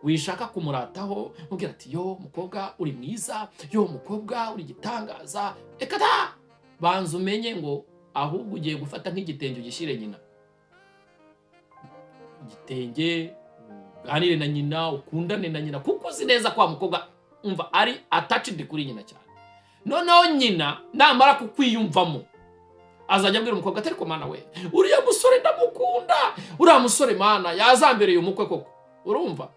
wishaka kumurataho ugira ati yo mukobwa uri mwiza, yo mukobwa uri gitangaza, reka da, banza umenye ngo ahubwo ugiye gufata nk'igitenge ugishyire nyina, igitenge, uganire na nyina, ukundane na nyina, kuko uzi neza ko mukobwa umva ari attached kuri nyina cyane. Noneho nyina namara kukwiyumvamo azajya abwira umukobwa atari ko mana we, uriya musore ndamukunda, uriya musore mana yazambereye umukwe koko. Urumva,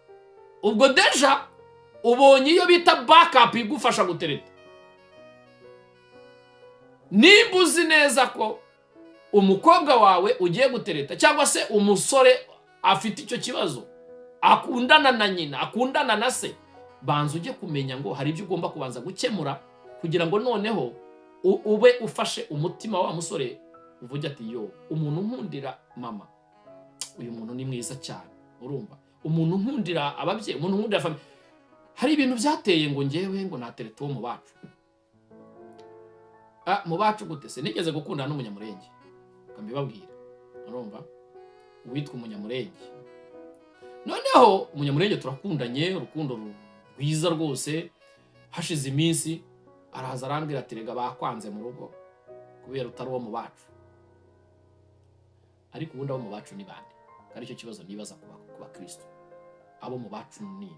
ubwo deja ubonye iyo bita backup igufasha gutereta. Nimba uzi neza ko umukobwa wawe ugiye gutereta cyangwa se umusore afite icyo kibazo, akundana na nyina, akundana na se, banza ujye kumenya ngo hari ibyo ugomba kubanza gukemura kugira ngo noneho ube ufashe umutima wa musore, uvuge ati yo umuntu nkundira mama, uyu muntu ni mwiza cyane. Urumva, umuntu nkundira ababyeyi, umuntu nkundira family. Hari ibintu byateye ngo ngewe ngo natereta uwo mu bacu. Mu bacu gute se? Nigeze gukundana n'umunyamurenge, ukambibabwira. Urumva, uwitwa umunyamurenge. Noneho umunyamurenge turakundanye, urukundo rwiza rwose. Hashize iminsi araza arambwira ati rega bakwanze mu rugo kubera utari uwo mu bacu. Ariko ubundi abo mu bacu ni bande? Kandi icyo kibazo nibaza kuba Kristo. Abo mu bacu ninde?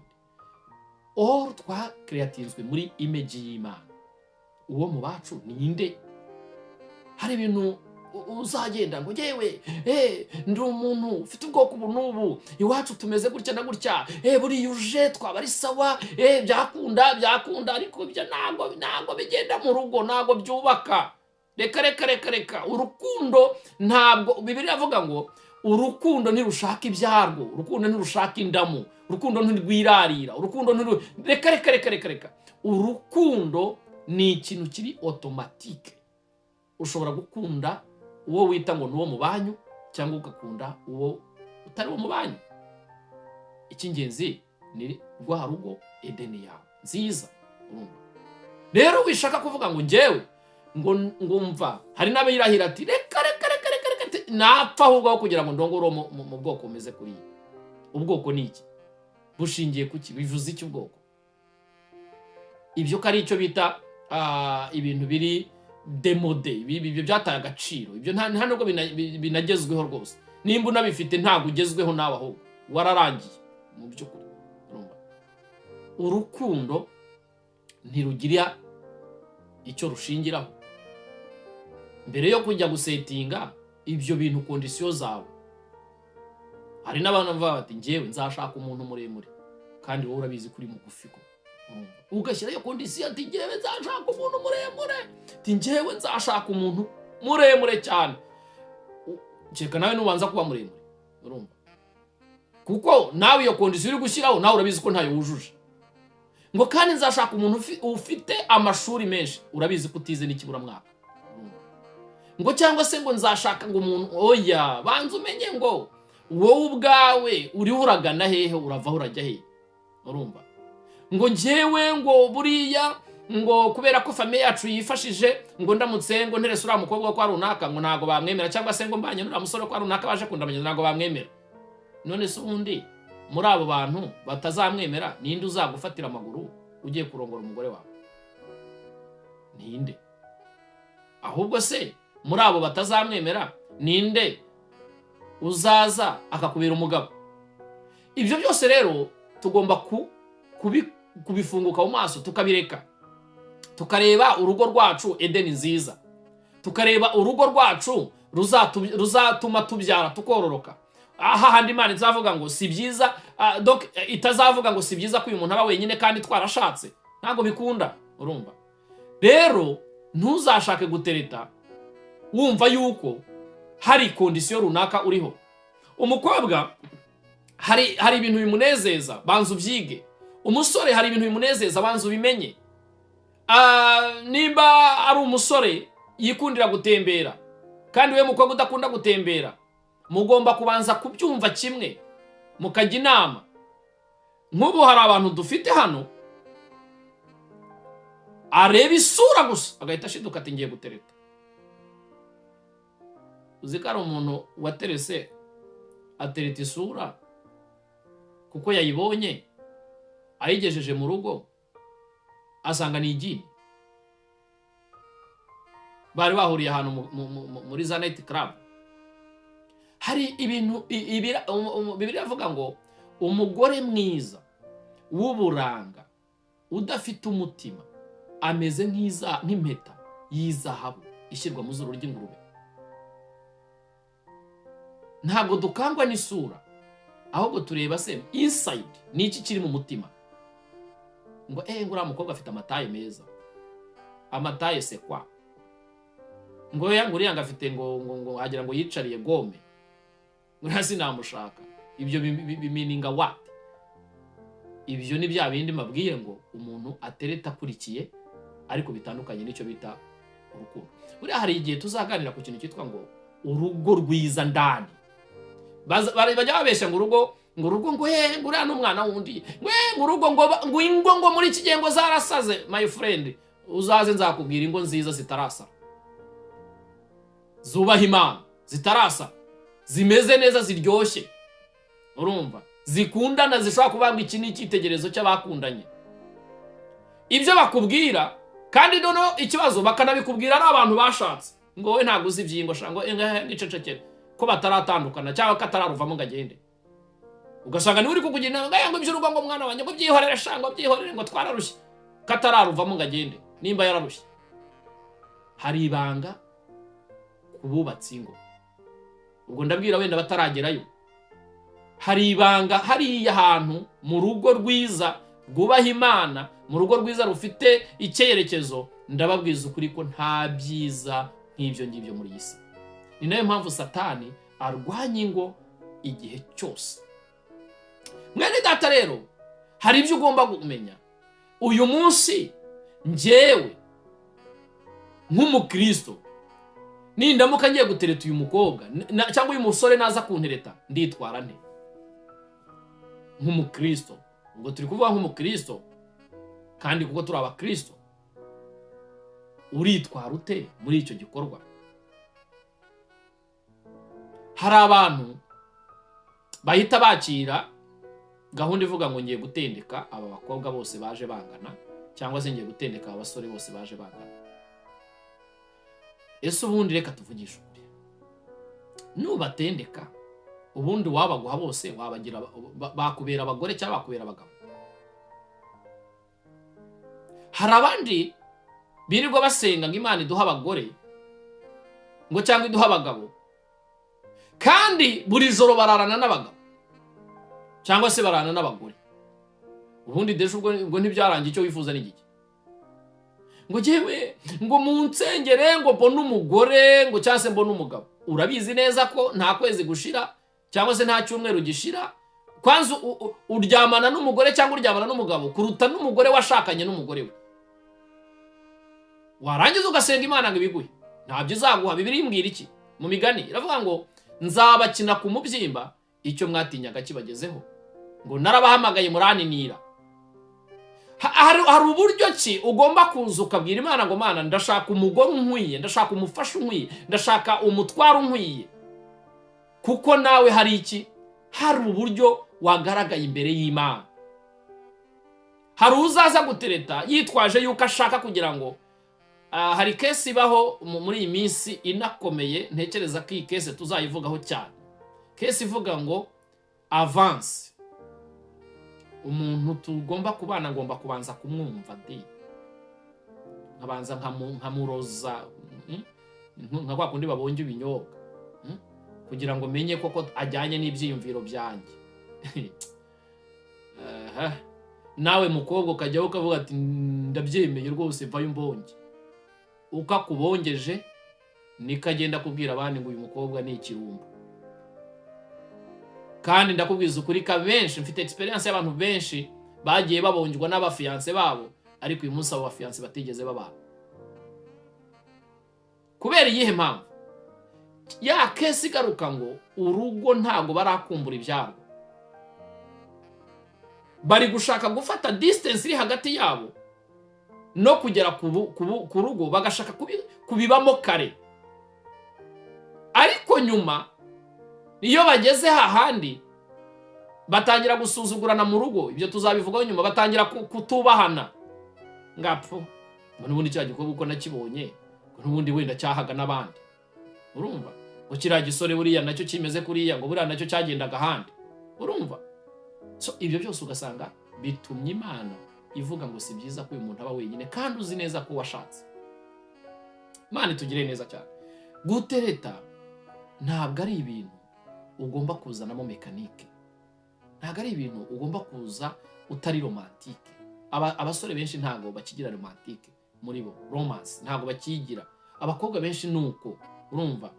Twa creativizwe muri image y'Imana. Uwo mu bacu ninde? Hari ibintu uzagenda ngo yewe ndi umuntu ufite ubwoko ubu n'ubu, iwacu tumeze gutya na gutya, buri uje twaba ari sawa, byakunda, ariko ibyo ntabwo bigenda mu rugo, ntabwo byubaka. Reka. Urukundo ntabwo, Bibiliya avuga ngo urukundo ntirushaka ibyarwo, urukundo ntirushaka indamu, urukundo ntirwirarira, urukundo reka. Urukundo ni ikintu kiri automatique. Ushobora gukunda uwo wita ngo nuwo mu banyu cyangwa ugakunda uwo utari wo mu banyu. Icy'ingenzi ni rwa rugo Edeni yawe nziza. Rero wishaka kuvuga ngo njyewe ngo mva, hari n'abirahira ati reka napfa ahubwo kugira ngo ndongore mu bwoko umeze kuri. Ubwoko ni iki? Bushingiye kuki? Bivuze iki ubwoko? Ibyo kari icyo bita ibintu biri demode, ibyo byataye agaciro, ibyo nta nubwo binagezweho rwose. Nimba unabifite ntabwo ugezweho nawe, ahubwo wararangiye mu by'ukuri. Urukundo ntirugira icyo rushingiraho. Mbere yo kujya gusetinga ibyo bintu kondisiyo zawe, hari n'abantu bavuga bati njyewe nzashaka umuntu muremure, kandi wowe urabizi kuri mugufi ko. Ugashyirayo kondisiyo ati njyewe nzashaka umuntu muremure, ati njyewe nzashaka umuntu muremure cyane. Cyeka nawe nubanza kuba muremure, urumva? Kuko nawe iyo kondisiyo uri gushyiraho nawe urabizi ko ntayo wujuje. Ngo kandi nzashaka umuntu ufite amashuri menshi, urabizi ko utize n'ikibura mwaka. Ngo cyangwa se ngo nzashaka ngo umuntu, oya, banza umenye ngo wowe ubwawe uri uragana hehe, urava urajya hehe, urumva? Ngo njyewe ngo buriya ngo kubera ko famille yacu yifashije ngo ndamutse ngo nterese uriya mukobwa kwa runaka ngo ntago bamwemera, cyangwa se ngo mbanye n'uriya musore kwa runaka baje kundamenya ntago bamwemera. None se ubundi muri abo bantu batazamwemera ninde uzagufatira amaguru ugiye kurongora umugore wawe? Ninde? Ahubwo se muri abo batazamwemera ninde uzaza akakubera umugabo? Ibyo byose rero tugomba kubifunguka mu maso, tukabireka, tukareba urugo rwacu Edeni nziza, tukareba urugo rwacu ruzatuma tubyara tukororoka. Aha handi Imana izavuga ngo si byiza, itazavuga ngo si byiza ko uyu muntu aba wenyine kandi twarashatse, ntabwo bikunda, urumva? Rero ntuzashake gutereta wumva yuko hari kondisiyo runaka uriho. Umukobwa hari ibintu bimunezeza, banza ubyige. Umusore hari ibintu bimunezeza, banza ubimenye. Nimba ari umusore yikundira gutembera kandi we mukobwa udakunda gutembera, mugomba kubanza kubyumva kimwe, mukajya inama. Nk'ubu hari abantu dufite hano areba isura gusa agahita ashiduka ati ngiye gutereta. Uzi ko ari umuntu waterese atereta isura kuko yayibonye ayigejeje mu rugo asanga ni igini. Bari bahuriye ahantu muri za night club. Hari ibintu Bibiliya avuga ngo umugore mwiza w'uburanga udafite umutima ameze nk'impeta y'izahabu ishyirwa mu zuru ry'ingurube. Ntabwo dukangwa n'isura, ahubwo tureba se inside ni iki kiri mu mutima. Ngo uriya mukobwa afite amataye meza, amataye se kwa, ngo uriya ngo afite ngo agira ngo yicariye gome, uriya sinamushaka. Ibyo bimininga what? Ibyo ni bya bindi mabwiye ngo umuntu atereta akurikiye, ariko bitandukanye n'icyo bita urukundo. Buriya hari igihe tuzaganira ku kintu cyitwa ngo urugo rwiza ndani. Bajya babeshya ngo urugo ngo uriya n'umwana wundi, ngo urugo ngo ingo ngo muri iki gihe ngo zarasaze. My friend, uzaze nzakubwira ingo nziza zitarasa, zubaha Imana, zitarasa, zimeze neza, ziryoshye, urumva, zikundana, zishobora kubanga iki ni icyitegererezo cy'abakundanye. Ibyo bakubwira kandi noneho ikibazo bakanabikubwira ari abantu bashatse, ngo wowe ntabwo uzi ibyingo shango ngicecekere ko bataratandukana cyangwa katararuvamo ngo agende. Ugasanga ni uri kukugira ngo iby'urugo ngo mwana wanjye ngo byihorere shango byihorere ngo twararushye, katararuvamo ngo agende nimba yararushye. Hari ibanga kububatsi ingo, ubwo ndabwira wenda bataragerayo. Hari ibanga hariya hantu mu rugo rwiza rwubaha Imana, mu rugo rwiza rufite icyerekezo. Ndababwiza ukuri ko nta byiza nk'ibyo ngibyo muri iyi si. Ni nayo mpamvu Satani arwanye ingo igihe cyose. Mwene data rero, hari ibyo ugomba kumenya. Uyu munsi njyewe nk'umukristo nindamuka ngiye gutereta uyu mukobwa cyangwa uyu musore naza kuntereta, nditwara nte nk'umukristo? Ubwo turi kuvuga nk'umukristo, kandi kuko turi abakristo, uritwara ute muri icyo gikorwa? Hari abantu bahita bakira gahunda ivuga ngo ngiye gutendeka aba bakobwa bose baje bangana, cyangwa se ngiye gutendeka aba basore bose baje bangana. Ese ubundi reka tuvugisha ukuri, nubatendeka ubundi wabaguha bose wabagira bakubera abagore cyangwa bakubera abagabo? Hari abandi birirwa basenga ngo Imana iduha abagore ngo cyangwa iduha abagabo, kandi buri joro bararana n'abagabo cyangwa se barana n'abagore. Ubundi desho ngo ntibyarangiye icyo wifuza n'igiki, ngo jewe ngo munsengere ngo mbone umugore ngo cyangwa se mbone umugabo. Urabizi neza ko nta kwezi gushira cyangwa se nta cyumweru gishira kwanza uryamana n'umugore cyangwa uryamana n'umugabo kuruta n'umugore washakanye n'umugore we. Warangiza ugasenga Imana ngo ibiguhe, ntabyo izaguha. Bibiliya imbwira iki mu Migani? Iravuga ngo nzabakina ku mubyimba icyo mwatinyaga kibagezeho, ngo narabahamagaye muraninira. Hari uburyo ki ugomba kuza ukabwira Imana ngo Mana, ndashaka umugore unkwiye, ndashaka umufasha unkwiye, ndashaka umutwaro unkwiye, kuko nawe hari iki, hari uburyo wagaragaye imbere y'Imana. Hari uzaza gutereta yitwaje yuko ashaka kugira ngo hari kesi ibaho muri iyi minsi inakomeye, ntekereza ko iyi kesi tuzayivugaho cyane. Kesi ivuga ngo avance, umuntu tugomba kubana ngomba kubanza kumwumva de, nkabanza nkamuroza nka kwa kundi babonye ibinyobwa kugira ngo menye koko ajyanye n'ibyiyumviro byanjye. Nawe mukobwa ukajya ukavuga ati ndabyemeye rwose vayo mbonge, ukakubongeje nikagenda kubwira abandi ngo uyu mukobwa ni ikirumbo. Kandi ndakubwiza ukuri ka benshi, mfite experience y'abantu benshi bagiye babongirwa n'abafiance babo, ariko uyu munsi abo bafiance batigeze babana. Kubera iyihe mpamvu? Ya kesi garuka ngo urugo ntago barakumbura ibyarwo, bari gushaka gufata distance iri hagati yabo no kugera ku rugo, bagashaka kubibamo kare. Ariko nyuma iyo bageze hahandi batangira gusuzugurana mu rugo. Ibyo tuzabivugaho nyuma. Batangira kutubahana ngapfu, n'ubundi cya gikorwa uko nakibonye, n'ubundi wenda cyahaga n'abandi. Urumva ngo kiriya gisore buriya nacyo kimeze kuriya, ngo buriya nacyo cyagendaga ahandi. Urumva? So ibyo byose ugasanga bitumye Imana ivuga ngo si byiza ko uyu muntu aba wenyine, kandi uzi neza ko washatse. Imana itugire neza cyane. Gutereta ntabwo ari ibintu ugomba kuzanamo mekanike, ntabwo ari ibintu ugomba kuza utari romantike. Abasore benshi ntabwo bakigira romantike muri bo, romance ntabwo bakigira. Abakobwa benshi nuko, urumva,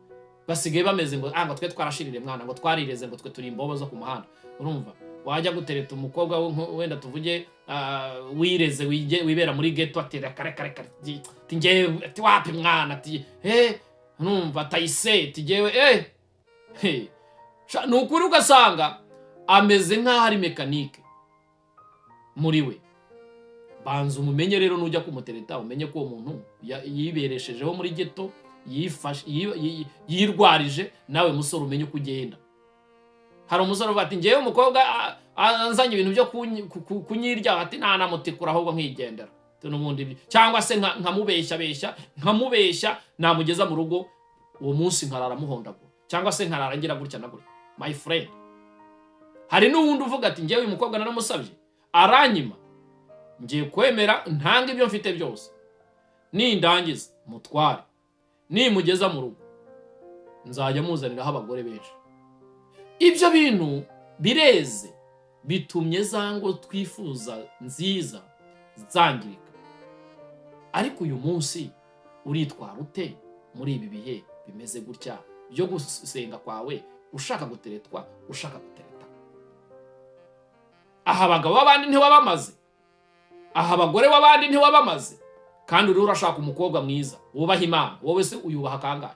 basigaye bameze ngo ngo twe twarashirire mwana, ngo twarireze, ngo twe turi imbobo zo ku muhanda. Urumva, wajya gutereta umukobwa wenda tuvuge wireze wibera muri ghetto, atera kare tingewe ati wapi mwana, ati urumva tayise tigewe nukuri ugasanga ameze nk'aho ari mekanike muri we. Banza umumenye rero, nujya kumutereta umenye ko uwo muntu yibereshejeho muri ghetto, yirwarije. Nawe musore umenye uko ugenda. Hari umusore uvuga ati ngewe umukobwa anzanye ibintu byo kunyirya, ati nta namutikura ahubwo nkigendera n'ubundi, cyangwa se nkamubeshya namugeza mu rugo, uwo munsi nkarara muhondagura, cyangwa se nkarara ngira gutya na gutya. My friend, hari n'uwundi uvuga ati ngewe uyu mukobwa naramusabye aranyima, ngiye kwemera ntanga ibyo mfite byose, nindangiza mutware, nimugeza mu rugo nzajya muzaniraho abagore benshi. Ibyo bintu bireze, bitumye zango twifuza nziza zangirika. Ariko uyu munsi uritwara ute muri ibi bihe bimeze gutya byo gusenga kwawe ushaka guteretwa, ushaka gutereta. Aha abagabo b'abandi ntiwabamaze, aha abagore b'abandi ntiwabamaze, kandi uri urashaka umukobwa mwiza wubaha Imana, wowe se uyubaha kangahe?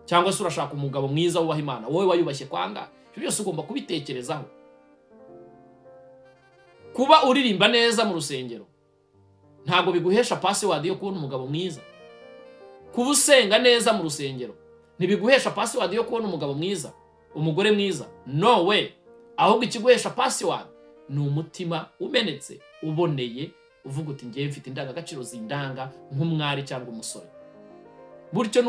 Cyangwa se urashaka umugabo mwiza wubaha Imana, wowe wayubashye kwanga? Ibyo byose ugomba kubitekerezaho. Kuba uririmba neza mu rusengero ntago biguhesha password yo kubona umugabo mwiza. Kuba usenga neza mu rusengero ntibiguhesha password yo kubona umugabo mwiza, umugore mwiza. No way. Ahubwo ikiguhesha password ni umutima umenetse, uboneye, uvuga uti ngiye mfite indangagaciro zindanga nk'umwari cyangwa umusore. Buryo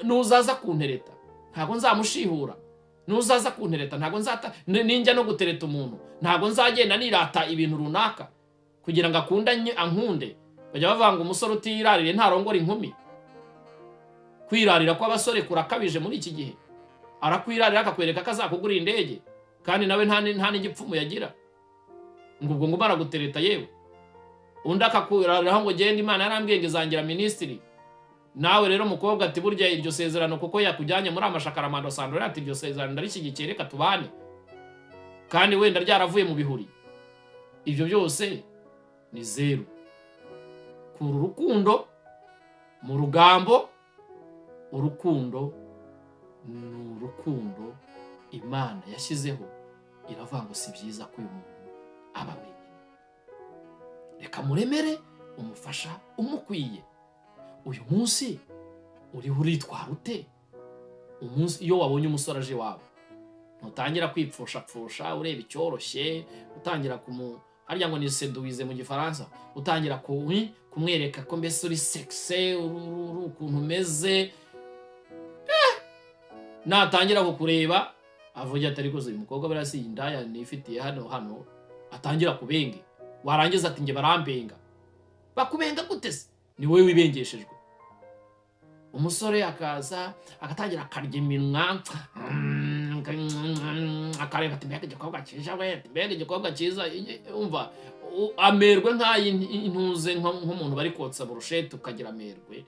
nuzaza kuntereta ntago nzamushihura, nuzaza kuntereta ntago nzata ninjya no gutereta umuntu ntago nzagenda nirata ibintu runaka kugira ngo ankunde. Bajya bavanga umusore utirarire ntarongora inkumi. Kwirarira kw'abasore kurakabije muri iki gihe. Arakwirarira akakwereka kazakugura indege kandi nawe nta n'igipfumu yagira. Ngubwo ngumara gutereta yewe. Undi akakwirarira ngo genda Imana yarambwiye ngo izangira ministry. Nawe rero mukobwa ati burya iryo sezerano kuko yakujyanye muri amashakaramando sandora ati iryo sezerano ndarishyigikiye reka tubane. Kandi wenda ryaravuye mu bihuri. Ibyo byose ni zero. Kuru rukundo mu rugambo, urukundo ni urukundo Imana yashyizeho, iravuga ngo si byiza ko uyu muntu aba wenyine. Reka muremere umufasha umukwiye. Uyu munsi uriho uritwara ute? Umunsi iyo wabonye umusore aje wawe ntutangira kwipfusha ureba icyoroshye, utangira harya ngo ni seduize mu gifaransa, utangira kumwereka ko mbese uri sexe, ukuntu umeze. Natangira kukureba avuga ati ariko uyu mukobwa barasi indaya nifitiye hano, atangira kubenge. Warangiza ati nge barambenga. Bakubenga gute se? Ni wowe wibengeshejwe. Umusore akaza agatangira akarya iminwa, akareba ati mbega igikobwa cyiza we, mbega igikobwa cyiza. Umva amerwe nk'intuze nk'umuntu bari kotsa burushete ukagira amerwe.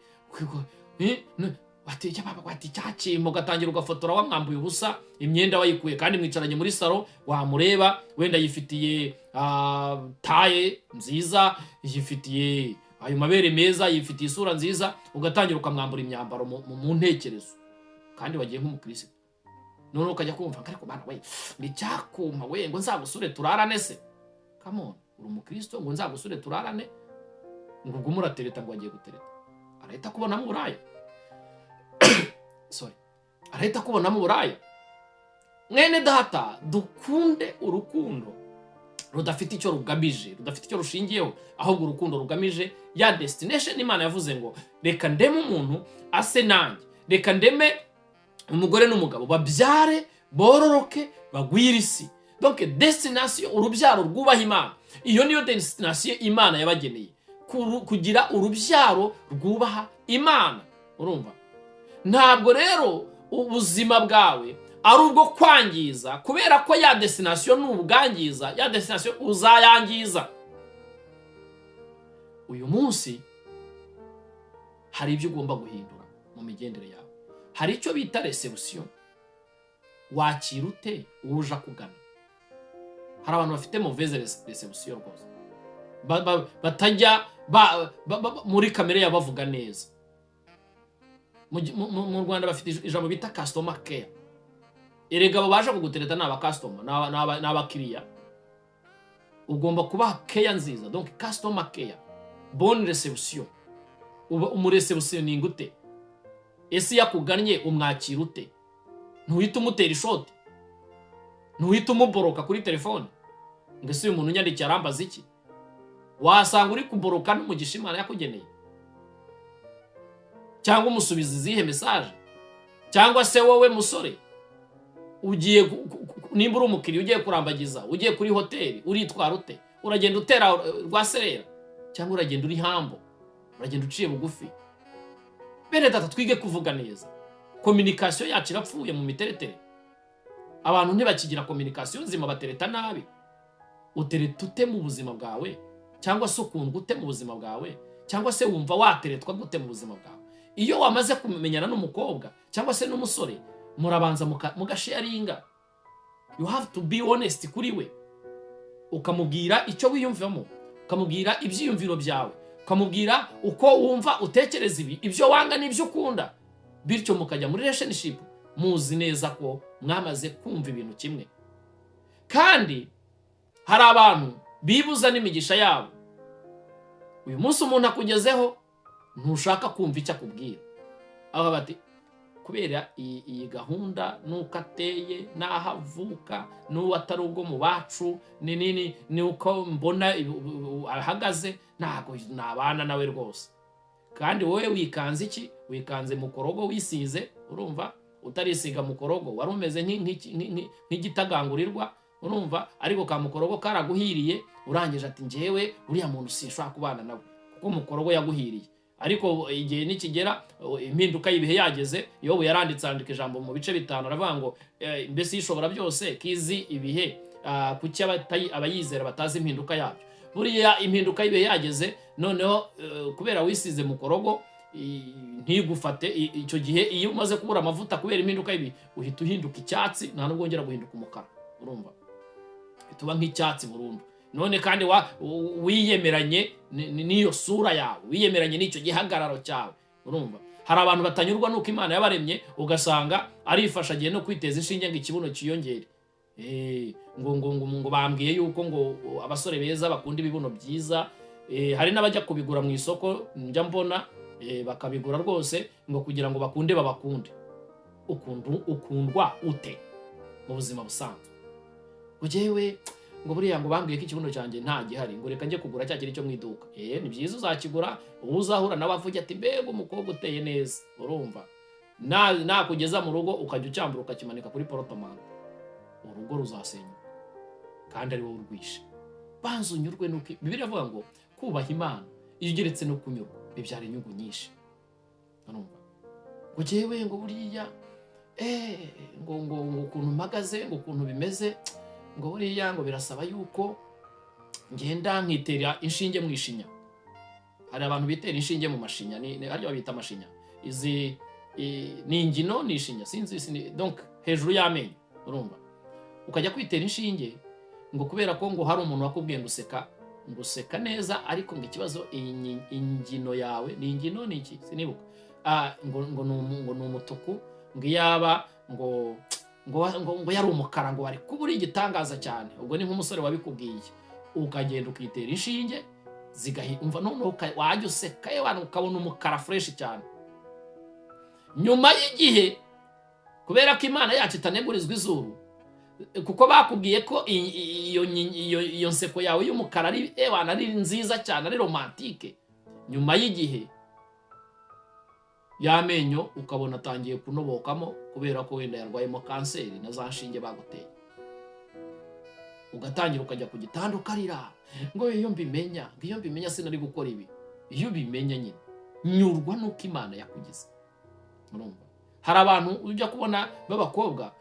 Bati baba bati cyakimo gatangira ugafotora wamwambuye ubusa, imyenda wayikuye kandi mwicaranye muri salo, wamureba wenda yifitiye taye nziza, yifitiye ayo mabere meza, yifitiye isura nziza, ugatangira ukamwambura imyambaro mu ntekerezo kandi wagiye nk'umukristo. None ukajya kumva ariko bana we n'icyakuma we ngo nzagusure turarane se. Come on, uri umukristo ngo nzagusure turarane? Ngo ubwo muratereta ngo wagiye gutereta. Arahita kubona mu buraya. Arahita kubona mu buraya. Mwene data, dukunde urukundo rudafite icyo rugamije, rudafite icyo rushingiyeho, ahubwo urukundo rugamije ya destination Imana yavuze ngo reka ndeme umuntu ase nanjye, reka ndeme umugore n'umugabo babyare bororoke bagwire isi. Donc destination urubyaro rwubaha Imana, iyo niyo destination Imana yabageneye, kugira urubyaro rwubaha Imana. Urumva? Ntabwo rero ubuzima bwawe ari ubwo kwangiza kubera ko ya destination n'ubwangiza, ya destination uzayangiza. Uyu munsi hari ibyo ugomba guhindura mu migendere yawe. Hari icyo bita reception. Wakira ute uje kugana? Hari abantu bafite mauvaise reception rwose, batajya muri kamere yabavuga neza. Mu Rwanda bafite ijambo bita customer care. Erega abo baje kugutereta n'aba customer n'abakiriya, ugomba kuba care nziza. Donc customer care, bonne reception. Umureception ni ngute? Ese yakugannye umwakira ute? Ntuhita umutera ishoti, ntuhita umuboroka kuri telefone ngo ese uyu muntu unyandikiye arambaza iki? Wasanga uri kuboroka n'umugisha Imana yakugeneye, cyangwa umusubiza izihe message? Cyangwa se wowe musore ugiye nimba uri umukiriya ugiye kurambagiza, ugiye kuri hoteli, uritwara ute? Uragenda utera rwaserera cyangwa uragenda uri hambo, uragenda uciye bugufi? Bene data, twige kuvuga neza. Communication yacu irapfuye mu miteretere. Abantu ntibakigira communication nzima, batereta nabi. Utereta ute mu buzima bwawe? Cyangwa se ukundwa ute mu buzima bwawe? Cyangwa se wumva wateretwa gute mu buzima bwawe? iyo wamaze kumenyana n'umukobwa cyangwa se n'umusore, murabanza mugasharinga. You have to be honest kuri we, ukamubwira icyo wiyumvamo, ukamubwira ibyiyumviro byawe, ukamubwira uko wumva utekereza ibyo wanga n'ibyo ukunda, bityo mukajya muri relationship muzi neza ko mwamaze kumva ibintu kimwe. Kandi hari abantu bibuza n'imigisha yabo. Uyu munsi umuntu akugezeho ntushaka kumva icyo akubwira, aba bati kubera iyi gahunda nuko ateye, naho avuka, n'uwo atari ubwo mu bacu, ni uko mbona ahagaze, ntabwo nabana nawe rwose. Kandi wowe wikanze iki? Wikanze mukorogo wisize, urumva, utarisiga mukorogo wari umeze nk'igitagangurirwa, urumva, ariko ka mukorogo karaguhiriye, urangije ati njyewe uriya muntu sinshobora kubana nawe kuko mukorogo yaguhiriye. Ariko igihe nikigera impinduka y'ibihe yageze, Yobu yaranditse ijambo mu bice 5 aravuga ngo mbese yishobora byose kizi ibihe, kuki abayizera batazi impinduka yabyo. Buriya impinduka y'ibihe yageze, noneho kubera wisize mukorogo ntigufate. Icyo gihe iyo umaze kubura amavuta kubera impinduka y'ibihe, uhita uhinduka icyatsi, nta nubwo wongera guhinduka umukara, urumva, tuba nk'icyatsi burundu. None kandi wiyemeranye n'iyo sura yawe, wiyemeranye n'icyo gihagararo cyawe, urumva. Hari abantu batanyurwa nuko Imana yabaremye, ugasanga arifasha agiye no kwiteza inshinge ngo ikibuno kiyongere. Ngo bambwiye yuko ngo abasore beza bakunda ibibuno byiza. Hari n'abajya kubigura mu isoko, njya mbona bakabigura rwose ngo kugira ngo bakunde babakunde. Ukundwa ute mu buzima busanzwe? Ujewe ngo buriya ngo bambwiye ko ikibuno cyanjye nta gihari, ngo reka njye kugura cya kiri cyo mu iduka. Ni byiza, uzakigura, uzahura nawe avuga ati mbega umukobwa uteye neza, urumva. Nakugeza mu rugo ukajya ucyambura ukakimanika kuri porotomante, urugo ruzasenyuka kandi ari wowe urwishe. Banza unyurwe nuko Bibiliya ivuga ngo kubaha Imana iyo ugeretse no kunyurwa bibyara inyungu nyinshi, urumva. Ngo jewe ngo buriya ngo ukuntu mpagaze, ngo ukuntu bimeze, ngo buriya ngo birasaba yuko ngenda nkitera inshinge mu ishinya. Hari abantu bitera inshinge mu mashinya, haryo babita amashinya. Izi ni ingino ni ishinya, sinzi donc hejuru y'amenyo, urumva. Ukajya kwitera inshinge ngo kubera ko ngo hari umuntu wakubwiye ngo useka neza, ariko ngo ikibazo ingino yawe ni ingino ni iki sinibuka, ngo ni umutuku, ngo yaba ngo yari umukara, ngo ari kuba uri igitangaza cyane. Ubwo ni nk'umusore wabikubwiye, ukagenda ukitera inshinge zigahimva, none wajya useka ukabona umukara fresh cyane. Nyuma y'igihe, kubera ko Imana yacu itanegurizwa izuru, kuko bakubwiye ko iyo nseko yawe y'umukara ari nziza cyane, ari romantike, nyuma y'igihe y'amenyo ukabona atangiye kunobokamo kubera ko wenda yarwayemo kanseri na za nshinge baguteye. Ugatangira ukajya ku gitanda ukarira ngo iyo mbimenya sinari gukora ibi. Iyo ubimenya nyine nyurwa nuko Imana yakugize, urumva. Hari abantu ujya kubona b'abakobwa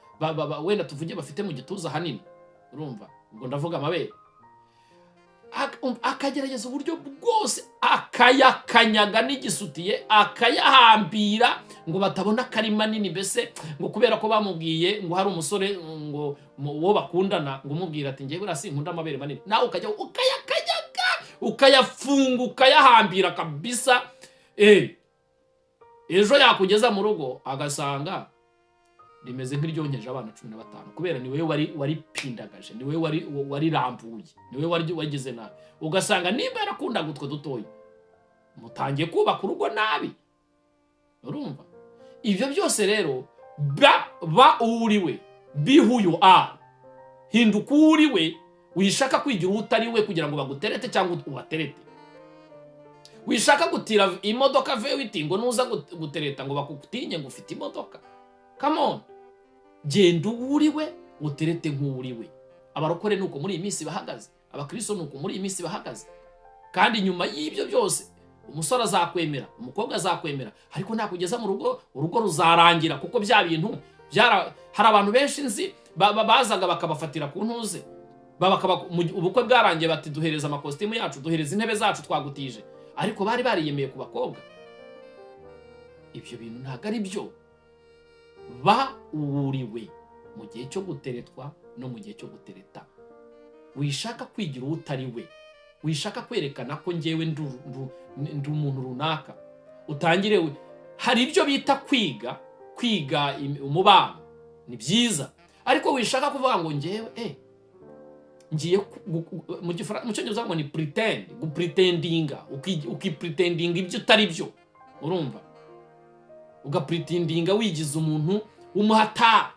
wenda tuvuge bafite mu gituza hanini, urumva, ubwo ndavuga amabere, akagerageza uburyo bwose akayakanyaga n'igisutiye, akayahambira ngo batabona kari manini. Mbese ngo kubera ko bamubwiye ngo hari umusore ngo wo bakundana, ngo umubwira ati ngiye buriya sinkunda amabere manini, nawe ukajya ukayakanyaga, ukayafunga, ukayahambira kabisa. Ejo yakugeza mu rugo agasanga rimeze nk'iryonkeje abana 15, kubera ni wewe wari pindagaje, ni wewe wari rambuye, ni wewe wagize nabi. Ugasanga nimba yarakunda gutwe dutoye, mutangiye kubaka urugo nabi, urumva. Ibyo byose rero ba uriwe, be who you are, hinduka uriwe. Wishaka kwigira utari we kugira ngo baguterete cyangwa ubaterete. Wishaka gutira imodoka V8 ngo nuza gutereta ngo bakutinye ngo ufite imodoka. Come on, genda uriwe uterete nk'uriwe. Abarokore nuko muri iyi minsi bahagaze, abakristo nuko muri iyi minsi bahagaze. Kandi nyuma y'ibyo byose umusore azakwemera, umukobwa azakwemera, ariko nakugeza mu rugo, urugo ruzarangira. Kuko bya bintu hari abantu benshi nzi bazaga bakabafatira ku ntuze, ubukwe bwarangiye bati duhereza amakositimu yacu, duhereza intebe zacu twagutije, ariko bari bariyemeye ku bakobwa. ibyo bintu ntabwo ari byo. Ba uwuriwe mu gihe cyo guteretwa no mu gihe cyo gutereta. Wishaka kwigira utari we, wishaka kwerekana ko ngewe ndi umuntu runaka, utangire we. Hari ibyo bita kwiga umubano, ni byiza, ariko wishaka kuvuga ngo ngewe ngiye mu cyongereza ngo ni gupretendinga, ukipretendinga ibyo utari byo. Urumva, ugapretendinga wigize umuntu w'umuhata.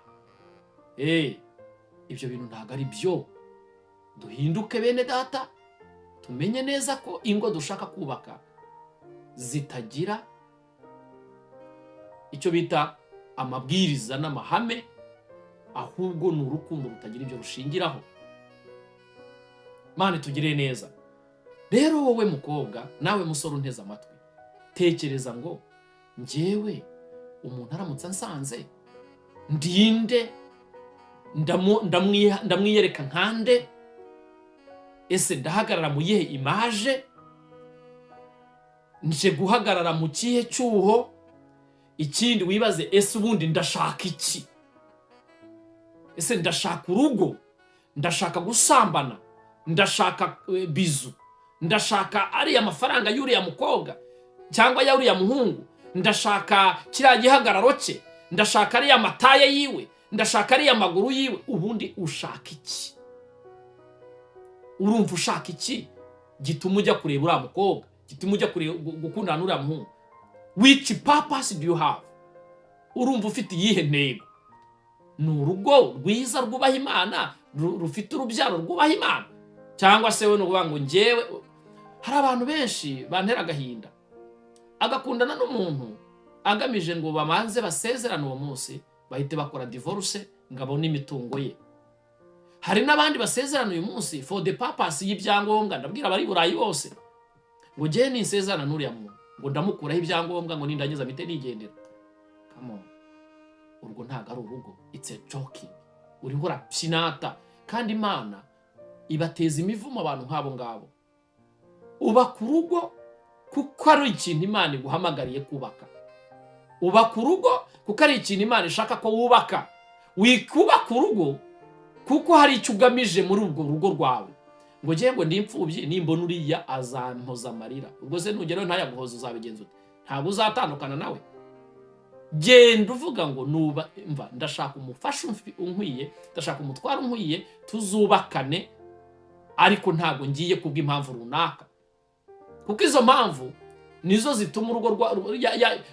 Ibyo bintu ntabwo ari byo. Duhinduke bene data, tumenye neza ko ingo dushaka kubaka zitagira icyo bita amabwiriza n'amahame, ahubwo ni urukundo rutagira ibyo rushingiraho. Mane tugire neza. Rero wowe mukobwa, nawe musore unteze amatwi, tekereza ngo ngewe umuntu aramutse ansanze ndinde, ndamwiyereka nkande? Ese ndahagarara mu yihe imaje? Nje guhagarara mu kihe cyuho? Ikindi wibaze, ese ubundi ndashaka iki? Ese ndashaka urugo? Ndashaka gusambana? Ndashaka bizu? Ndashaka ariya mafaranga y'uriya mukobwa cyangwa ya uriya muhungu? Ndashaka kiriya gihagararo cye? Ndashaka ariya mataye yiwe? Ndashaka ariya maguru yiwe? Ubundi ushaka iki? Urumva ushaka iki gituma ujya kureba uriya mukobwa, gituma ujya gukundana n'uriya muhungu? Which purpose do you have? Urumva ufite iyihe ntego? Ni urugo rwiza rwubaha Imana, rufite urubyaro rwubaha Imana, cyangwa se we nuvuga ngo ngewe? Hari abantu benshi bantera agahinda, agakundana n'umuntu agamije ngo bamanze basezerane uwo munsi bahite bakora divorce ngo abone imitungo ye. Hari n'abandi basezerana uyu munsi for the purpose y'ibyangombwa. Ndabwira abari Burayi bose ngo ngewe ninsezerana n'uriya muntu ngo ndamukuraho ibyangombwa ngo nindangiza bite nigendera. Come on, urwo ntabwo ari urugo, it's a joking. Uriho urapyinata, kandi Imana ibateza imivumo abantu nk'abo ngabo. Ubaka urugo kuko ari ikintu Imana iguhamagariye kubaka. Ubaka urugo kuko ari ikintu Imana ishaka ko wubaka. Wikubaka urugo kuko hari icyo ugamije muri ubwo rugo rwawe. Ngo ngiye ngo ndi imfubyi, nimbona uriya azampoza amarira. Ubwo se nugeraho ntayaguhoza uzabigenza ute? Ntabwo uzatandukana nawe. Genda uvuga ngo nuba mva, ndashaka umufasha unkwiye, ndashaka umutwaro unkwiye, tuzubakane, ariko ntabwo ngiye kubw'impamvu runaka. Kuko izo mpamvu nizo zituma urugo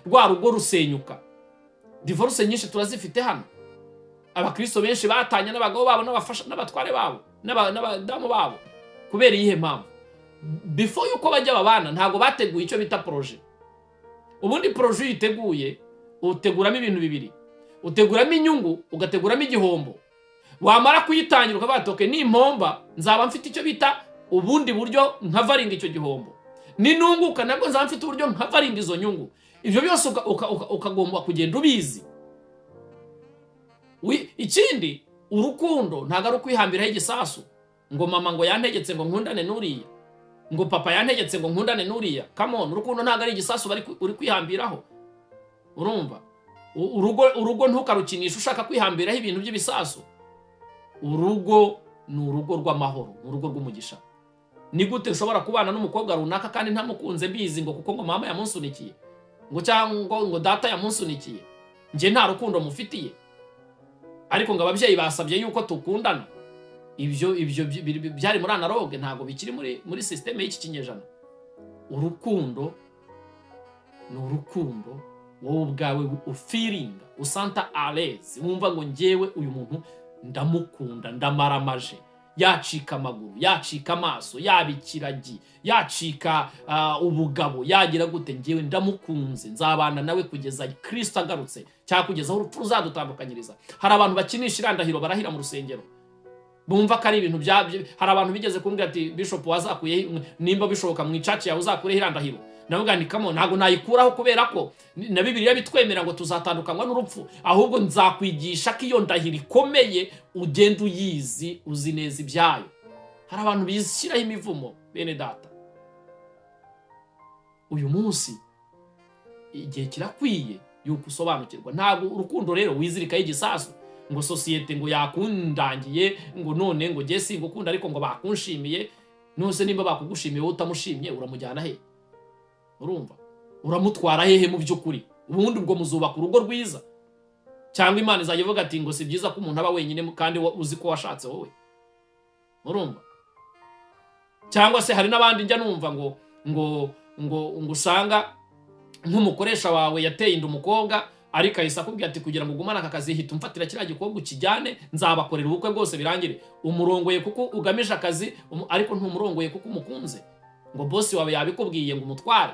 rwa rugo rusenyuka. Divorce nyinshi turazifite hano. Abakristo benshi batanye n'abagabo babo n'abafasha n'abatware babo n'abadamu babo kubera iyihe mpamvu? Before yuko bajya babana ntabwo bateguye icyo bita projet. Ubundi projet yiteguye uteguramo ibintu bibiri: uteguramo inyungu, ugateguramo igihombo. Wamara kuyitangira ukabatoke n'impomba nzaba mfite icyo bita ubundi buryo nkavaringa icyo gihombo, ninunguka nabwo nzaba mfite uburyo nkavaringa izo nyungu. Ibyo byose ukagomba kugenda ubizi. Ikindi, urukundo ntabwo ari ukwihambiraho igisasu ngo mama ngo yantegetse ngo nkundane n'uriya, ngo papa yantegetse ngo nkundane n'uriya. Come on, urukundo ntabwo ari igisasu uri kwihambiraho. Urumva, urugo ntukarukinisha ushaka kwihambiraho ibintu by'ibisasu. Urugo ni urugo rw'amahoro, ni urugo rw'umugisha. Ni gute ushobora kubana n'umukobwa runaka kandi ntamukunze mbizi ngo kuko ngo mama yamunsunikiye, ngo cyangwa ngo data yamunsunikiye, nje nta rukundo mufitiye, ariko ngo ababyeyi basabye yuko tukundana? Ibyo byari muri analogue, ntabwo bikiri muri systeme y'iki kinyejana. Urukundo ni urukundo wowe ubwawe ufiringa, usanta à wumva ngo ngewe uyu muntu ndamukunda, ndamaramaje, yacika amaguru, yacika amaso, yabikiragi, yacika ubugabo, yagira gute, ngewe ndamukunze, nzabana nawe kugeza Kristo agarutse, cyangwa kugeza aho urupfu ruzadutandukanyiriza. Hari abantu bakinisha irandahiro barahira mu rusengero, bumva ko ari ibintu hari abantu bigeze kumbwira ati bishop wazakuye nimba bishoboka mu icaci yawe uzakureho irandahiro. Navuga nti kamo ntago nayikuraho kubera ko na Bibiliya bitwemera ngo tuzatandukanywa n'urupfu, ahubwo nzakwigisha ko iyo ndahiro ikomeye ugenda uyizi, uzi neza ibyayo. Hari abantu bishyiraho imivumo bene data. Uyu munsi igihe kirakwiye yuko usobanukirwa. Ntabwo urukundo rero wizirikaho igisasu ngo sosiyete ngo yakundangiye ngo none ngo ngiye singukunda ariko ngo bakunshimiye. Nose nimba bakugushimiye wowe utamushimye uramujyana he? Urumva uramutwara hehe mu by'ukuri? Ubundi ubwo muzubaka urugo rwiza, cyangwa Imana izajya ivuga ati ngo si byiza ko umuntu aba wenyine kandi uzi ko washatse wowe? Urumva? Cyangwa se hari n'abandi njya numva ngo usanga nk'umukoresha wawe yateye inda umukobwa ariko ahise akubwira ati kugira ngo ugumane aka kazi hita umfatira kiriya gikobwa ukijyane nzabakorera ubukwe bwose birangire. Umurongoye kuko ugamije akazi ariko ntumurongoye kuko umukunze. Ngo bosi wawe yabikubwiye ngo umutware,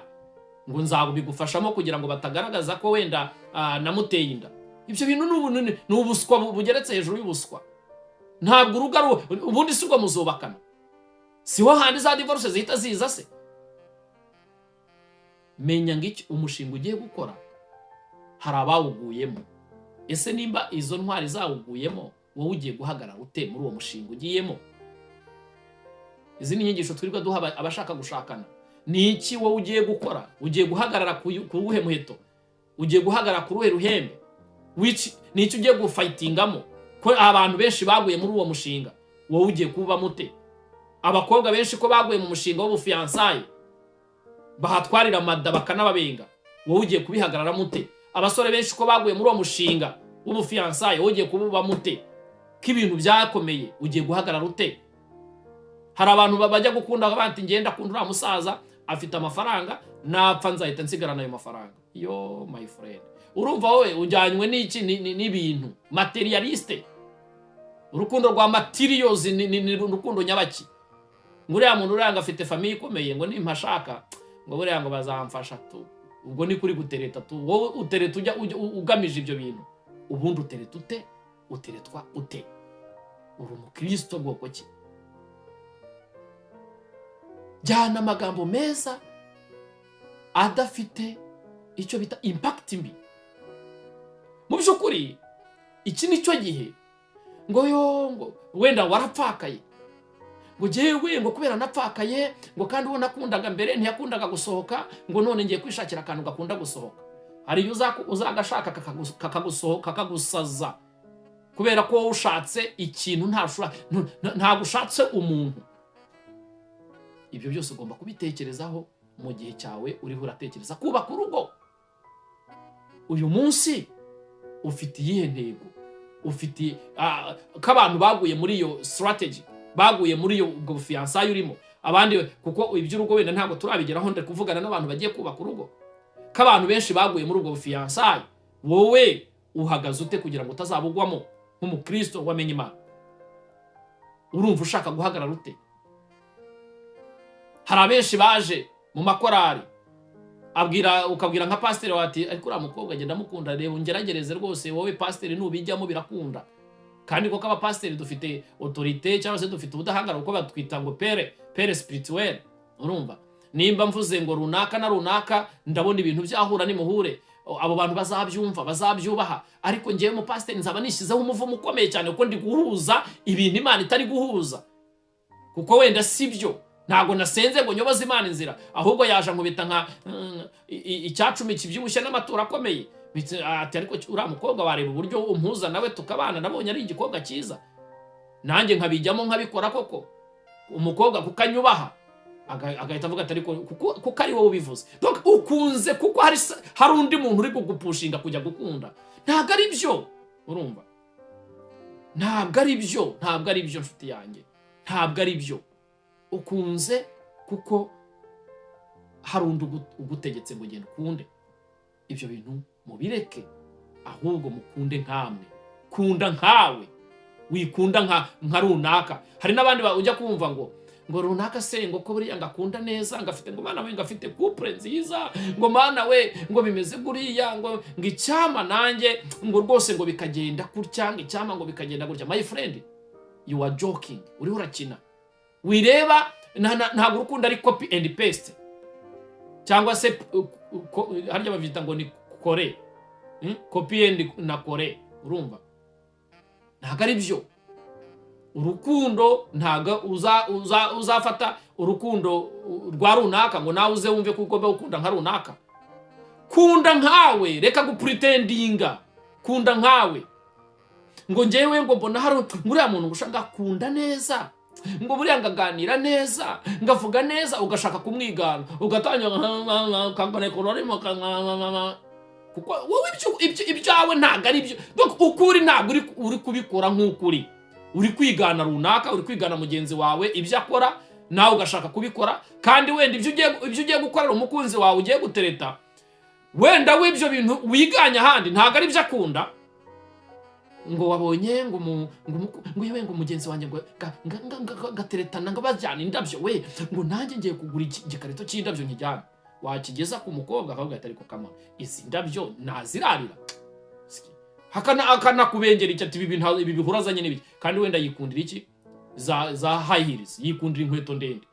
ngo nzabigufashamo kugira ngo batagaragaza ko wenda namuteye inda. Ibyo bintu ni ubuswa bugeretse hejuru y'ubuswa. Ntabwo uruga ubundi si ubwo muzubakana. Siho handi za divorce zihita ziza se? Menya ngiki umushinga ugiye gukora hari abawuguyemo. Ese nimba izo ntwari zawuguyemo wowe ugiye guhagarara ute muri uwo mushinga ugiyemo? Izi ni inyigisho twirirwa duha abashaka gushakana. Ni iki wowe ugiye gukora? Ugiye guhagarara ku ruhe muheto? Ugiye guhagarara ku ruhe ruhembe? Ni iki ugiye gufightingamo? Ko abantu benshi baguye muri uwo mushinga, wowe ugiye kuba mute? Abakobwa benshi ko baguye mu mushinga w'ubufiansaye bahatwarira amada bakanababenga, wowe ugiye kubihagarara mute? Abasore benshi ko baguye muri uwo mushinga w'ubufiansaye, wowe ugiye kuba mute? K'ibintu byakomeye ugiye guhagarara ute? Hari abantu bajya gukunda bati ngenda kundura musaza afite amafaranga napfa nzahita nsigarana ayo mafaranga. Yo my friend, urumva wowe ujyanywe n'iki? N'ibintu materialiste. Urukundo rwa materials ni urukundo nyabaki. Nguriya muntu uranga afite famille ikomeye ngo nimpashaka ngo buriya ngo bazamfasha tu. Ubwo ni kuri gutereta tu. Wowe utereta ujya ugamije ibyo bintu. Ubundi utereta ute? Uteretwa ute? Uri umukristo bwoko ki? Jyana amagambo meza adafite icyo bita impact mbi. Mu by'ukuri iki nicyo gihe ngo wenda warapfakaye, ngo jewe ngo kubera napfakaye ngo kandi ubona nakundaga mbere ntiyakundaga gusohoka, ngo none ngiye kwishakira akantu gakunda gusohoka. Hari uzagashaka kakagusohoka kakagusaza kubera ko wowe ushatse ikintu nta gushatse umuntu. Ibyo byose ugomba kubitekerezaho mu gihe cyawe uriho uratekereza kubaka urugo. Uyu munsi ufite iyihe ntego? Ufite k'abantu baguye muri iyo strategy, baguye muri iyo ubwo bufiansaye urimo. Abandi kuko iby'urugo wenda ntabwo turabigeraho nde kuvugana n'abantu bagiye kubaka urugo. K'abantu benshi baguye muri ubwo bufiansaye, wowe uhagaze ute kugira ngo utazabugwamo nk'umukristo wamenye Imana? Urumva ushaka guhagarara ute? Hari abenshi baje mu makorari ukabwira nka pasiteri wati ariko uriya mukobwa agenda mukunda, reba ungeragereze rwose wowe pasiteri nubijyamo birakunda. Kandi koko abapasiteri dufite autorité cyangwa se dufite ubudahangarwa uko batwita ngo pere spirituel. Urumva nimba mvuze ngo runaka na runaka ndabona ibintu byahura nimuhure, abo bantu bazabyumva bazabyubaha. Ariko ngiye mu pasiteri nzaba nishizeho umuvumo ukomeye cyane kuko ndi guhuza ibintu Imana itari guhuza, kuko wenda sibyo. Ntago nasenze ngo nyoboze Imana inzira, ahubwo yaje nkubita nka icyacumi kibyibushye n'amatora akomeye. Ati ariko uriya mukobwa wareba uburyo umpuza nawe tukabana, nabonye ari igikobwa cyiza, nanjye nkabijyamo nkabikora. Koko umukobwa kukanyubaha agahita avuga ati ariko kuko ari wowe ubivuze. Donc ukunze kuko hari undi muntu uri kugupushinga kujya gukunda. Ntabwo ari byo. Urumva ntabwo ari byo nshuti yanjye, ntabwo ari byo. Ukunze kuko hari undi ugutegetse ngo genda ukunde. Ibyo bintu mubireke, ahubwo mukunde nkamwe. Kunda nkawe, wikunda nka runaka. Hari n'abandi ujya kumva ngo runaka se ngo ko buriya ngakunda neza, ngafite ngo Mana we ngafite couple nziza, ngo Mana we ngo bimeze guriya, ngo icyama nanjye ngo rwose ngo bikagenda gutya, ngo icyama ngo bikagenda gutya. My friend, you are joking. Uri urakina. Wireba ntabwo urukundo ari copy and paste cyangwa se harya bavyita ngo ni kore, copy and na kore. Urumva ntabwo ari byo. Urukundo ntabwo uzafata urukundo rwa runaka ngo nawe uze wumve ko ugomba gukunda nka runaka. kunda nkawe, reka gupretendinga, kunda nkawe. Ngo njyewe ngo mbona hari nguriya muntu gushaka kunda neza, ngo buriya ngaganira neza, ngavuga neza, ugashaka kumwigana, ugatanya kangane kororimo kuko wowe ibyawe ntago ari byo. Donc ukuri ntago uri kubikora nk'ukuri, uri kwigana runaka, uri kwigana mugenzi wawe ibyo akora, nawe ugashaka kubikora. Kandi wenda ibyo ugiye gukorera umukunzi wawe ugiye gutereta, wenda w'ibyo bintu wiganya handi ntago ari byo akunda. Ngo wabonye ngo yewe ngo mugenzi wanjye ngo gateretana ngo bajyana indabyo, we ngo nanjye ngiye kugura igikarito cy'indabyo nkijyana. Wakigeza ku mukobwa akavuga ati ariko kama izi ndabyo nazirarira, hakana kubengera icyo ati ibi bihurazanye n'ibiki. Kandi wenda yikundira iki za high heels, yikundira inkweto ndende.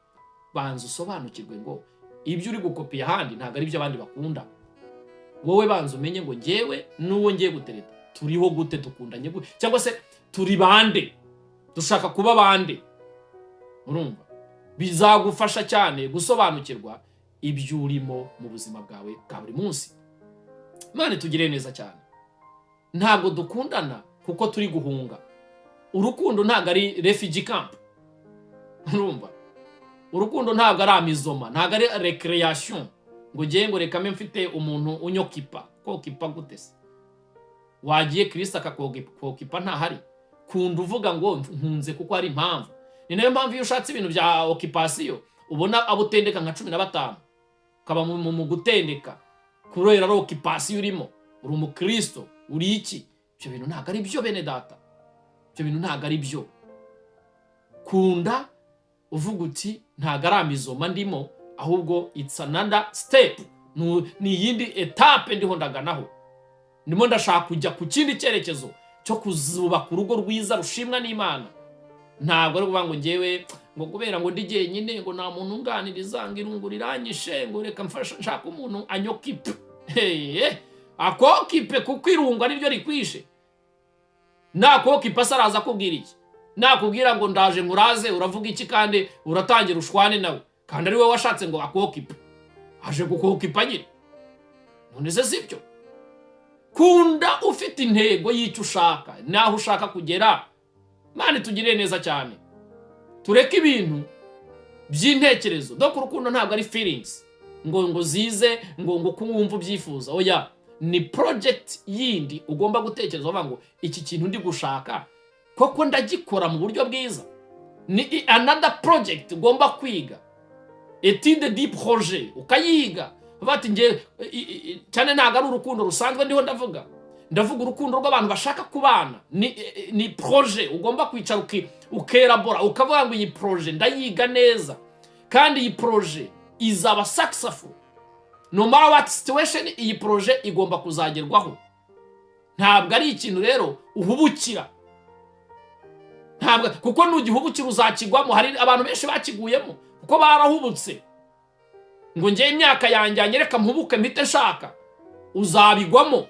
Banza usobanukirwe ngo ibyo uri gukopiya handi ntago ari byo abandi bakunda. Wowe banza umenye ngo njyewe n'uwo ngiye gutereta turiho gute, dukundanye gute, cyangwa se turi bande, dushaka kuba bande. Urumva bizagufasha cyane gusobanukirwa ibyo urimo mu buzima bwawe bwa buri munsi. Imana tugire neza cyane. Ntabwo dukundana kuko turi guhunga. Urukundo ntabwo ari refugee camp. Urumva urukundo ntabwo ari amizoma, ntabwo ari recreation ngo ngiye ngo reka mfite umuntu unyokipa. Kokipa gute se? Wagiye Kristo akakokipa ntahari. Kunda uvuga ngo nkunze kuko ari impamvu. Ni nayo mpamvu iyo ushatse ibintu bya occupation ubona abutendeka nka 15 kaba mu gutendeka kurera ari occupation urimo. Uri umukristo uri iki? Ibyo bintu ntabwo ari byo bene data, ibyo bintu ntabwo ari byo. Kunda uvuga uti ntabwo ari amizoma ndimo, ahubwo it's another step, ni yindi etape ndiho ndaganaho. Ndimo ndashaka kujya ku kindi cyerekezo cyo kuzubaka urugo rwiza rushimwa n'Imana. Ntabwo ari kuvuga ngo njyewe ngo kubera ngo ndigiye nyine ngo nta muntu unganiriza ngo irungu riranyishe ngo reka mfasha nshaka umuntu anyokipe. Akokipe kuko irungu ari ryo rikwishe. Nakokipe asaraza kubwira iki? Nakubwira ngo ndaje nguraze uravuga iki kandi uratangira ushwane nawe, kandi ari we washatse ngo akokipe. Aje gukokipa nyine. None se sibyo? Kunda ufite intego y'icyo ushaka, naho ushaka kugera. Mane tugire neza cyane. Tureke ibintu by'intekerezo. Doko urukundo ntabwo ari feelings ngo zize ngo kumwumva ubyifuza. Oya, ni project yindi ugomba gutekereza uvuga ngo iki kintu ndi gushaka koko ndagikora mu buryo bwiza. Ni another project ugomba kwiga. Étude de projet ukayiga. Bati nge cyane ntago ari urukundo rusanzwe ndiho ndavuga urukundo rw'abantu bashaka kubana. Ni projet ugomba kwicara ukerabora ukavuga ngo iyi projet ndayiga neza, kandi iyi projet izaba successful no matter what situation. Iyi projet igomba kuzagerwaho. Ntabwo ari ikintu rero uhubukira, ntabwo kuko nugihubukira uzakigwamo. Hari abantu benshi bakiguyemo kuko barahubutse ngo ngiye imyaka yanjye anyereka mpubuke mpite nshaka. Uzabigwamo,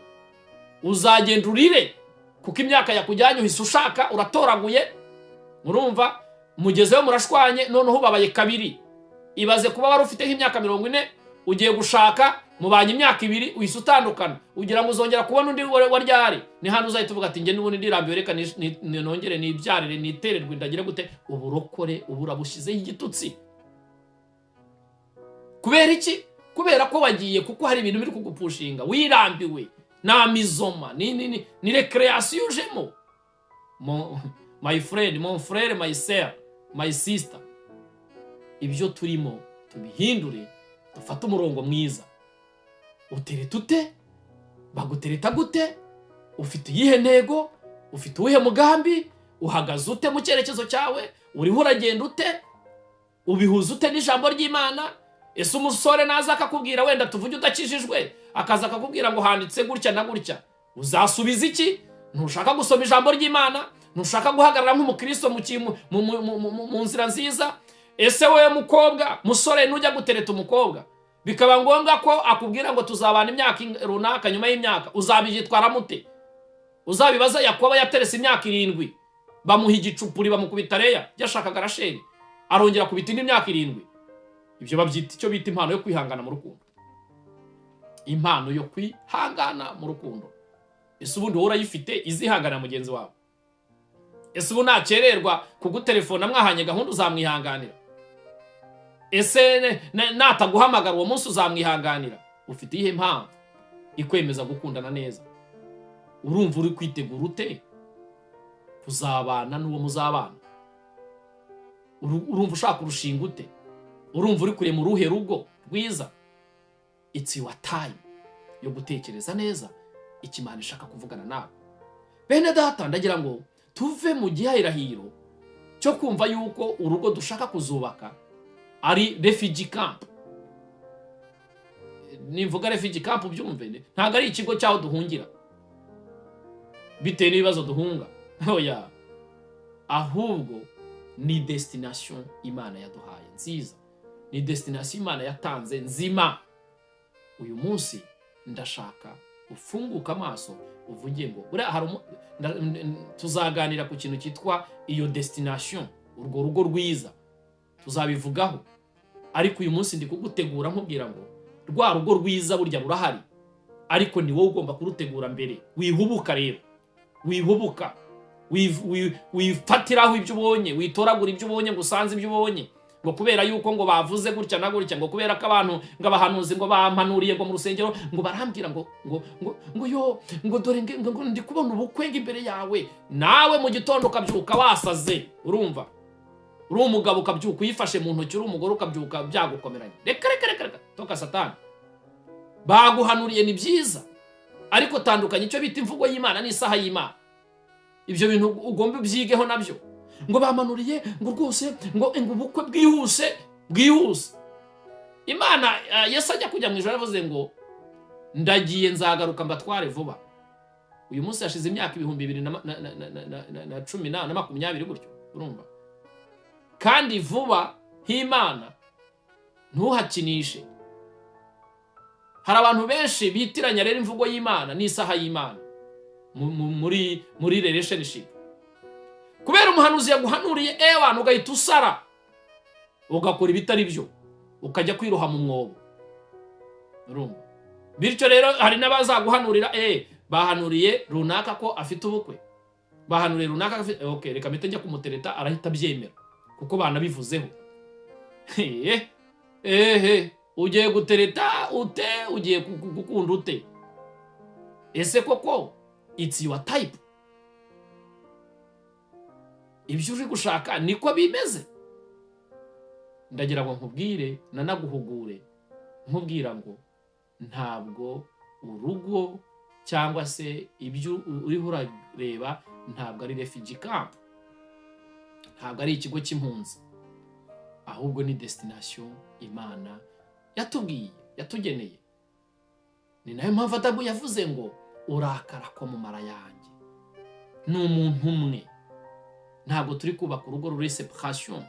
uzagenda urire kuko imyaka yakujyanye uhise ushaka, uratoraguye. Urumva mugezeho murashwanye, noneho babaye kabiri. Ibaze kuba wari ufite nk'imyaka 40 ugiye gushaka, mubanye imyaka 2 uhise utandukana, ugira ngo uzongera kubona undi waryari. Ni hano uzahita uvuga ati nge n'ubundi ndirambiwe reka nongere nibyarire nitererwe ndagire gute. Uburokore uburabushyizeho igitutsi. Kubera iki? Kubera ko wagiye kuko hari ibintu biri kugupushinga, wirambiwe na mizoma ni recreation ujemo. My friend, mon frère, my sœur, my sister, ibyo turimo tubihindure, dufate umurongo mwiza. Utereta ute? Bagutereta gute? Ufite iyihe ntego? Ufite uwuhe mugambi? Uhagaze ute mu cyerekezo cyawe? Uriho uragenda ute? Ubihuza ute n'ijambo ry'Imana? Ese umusore naza akakubwira wenda tuvuge udakijijwe, akaza akakubwira ngo handitse gutya na gutya, uzasubiza iki? Ntushaka gusoma ijambo ry'Imana? Ntushaka guhagarara nk'umukristo mu nzira nziza? Ese wowe mukobwa, musore nujya gutereta umukobwa bikaba ngombwa ko akubwira ngo tuzabana imyaka runaka, nyuma y'imyaka uzabijitwara mute? Uzabibaza Yakobo yaterese imyaka 7, bamuha igicupuri bamukubita Leya yashakaga Rasheli, arongera kubita indi myaka 7. Ibyo babyita icyo bita impano yo kwihangana mu rukundo. impano yo kwihangana mu rukundo. Ese ubundi wowe urayifite izihangana mugenzi wawe? Ese ubu nacererwa kugutelefona mwahanye gahunda uzamwihanganira? Ese nataguhamagara uwo munsi uzamwihanganira? Ufite ihe mpamvu ikwemeza gukundana neza? Urumva uri kwitegura ute kuzabana n'uwo muzabana? Urumva ushaka urushinga ute? Urumva uri kure mu ruhe rugo rwiza? It's your time yo gutekereza neza ikimana ishaka kuvugana nawe. Bene data, ndagira ngo tuve mu gihahirahiro cyo kumva yuko urugo dushaka kuzubaka ari refugee camp. Nimvuga refugee camp byumve, ntago ari ikigo cyaho duhungira bitewe n'ibibazo duhunga, oya, ahubwo ni destination Imana yaduhaye nziza, ni destination Imana yatanze nzima. Uyu munsi ndashaka ufunguka amaso uvuge ngo tuzaganira ku kintu cyitwa iyo destination, urwo rugo rwiza tuzabivugaho. Ariko uyu munsi ndi kugutegura nkubwira ngo rwa rugo rwiza burya rurahari, ariko ni wowe ugomba kurutegura mbere. Wihubuka rero, wihubuka, wifatiraho ibyo ubonye, witoragura ibyo ubonye, ngo usanze ibyo ubonye, ngo kubera yuko ngo bavuze gutya na gutya, ngo kubera ko abantu ngo abahanuzi ngo bampanuriye ngo mu rusengero ngo barambwira ngo dore ngo ndi kubona ubukwe imbere yawe. Nawe mu gitondo ukabyuka wasaze, urumva uri umugabo ukabyuka uyifashe mu ntoki, uri umugore ukabyuka byagukomeranye. Reka toka Satani. Baguhanuriye ni byiza, ariko tandukanye icyo bita imvugo y'Imana n'isaha y'Imana. Ibyo bintu ugomba ubyigeho nabyo. Ngo bamanuriye ngo rwose ngo ubukwe bwihuse. Imana Yesu ajya kujya mu ijuru yavuze ngo ndagiye nzagaruka mbatware vuba. Uyu munsi yashize imyaka 2020 gutyo, urumva? Kandi vuba h'Imana ntuhakinishe. Hari abantu benshi bitiranya rero imvugo y'Imana n'isaha y'Imana muri relationship. Kubera umuhanuzi yaguhanuriye abantu ugahita usara ugakora ibitari byo, ukajya kwiroha mu mwobo, urumva? Bityo rero hari n'abazaguhanurira bahanuriye runaka ko afite ubukwe, bahanuriye runaka okay, reka mpite njya kumutereta, arahita abyemera kuko banabivuzeho. Ugiye gutereta ute? Ugiye gukunda ute? Ese koko it's your type? Ibyo uri gushaka niko bimeze? Ndagira ngo nkubwire nanaguhugure, nkubwira ngo ntabwo urugo cyangwa se ibyo uri urareba ntabwo ari refugee camp, ntabwo ari ikigo cy'impunzi, ahubwo ni destination Imana yatubwiye, yatugeneye. Ni nayo mpamvu Adamu yavuze ngo urakara ko mu mara yanjye. Ni umuntu umwe. Ntabwo turi kubaka urugo ruri separation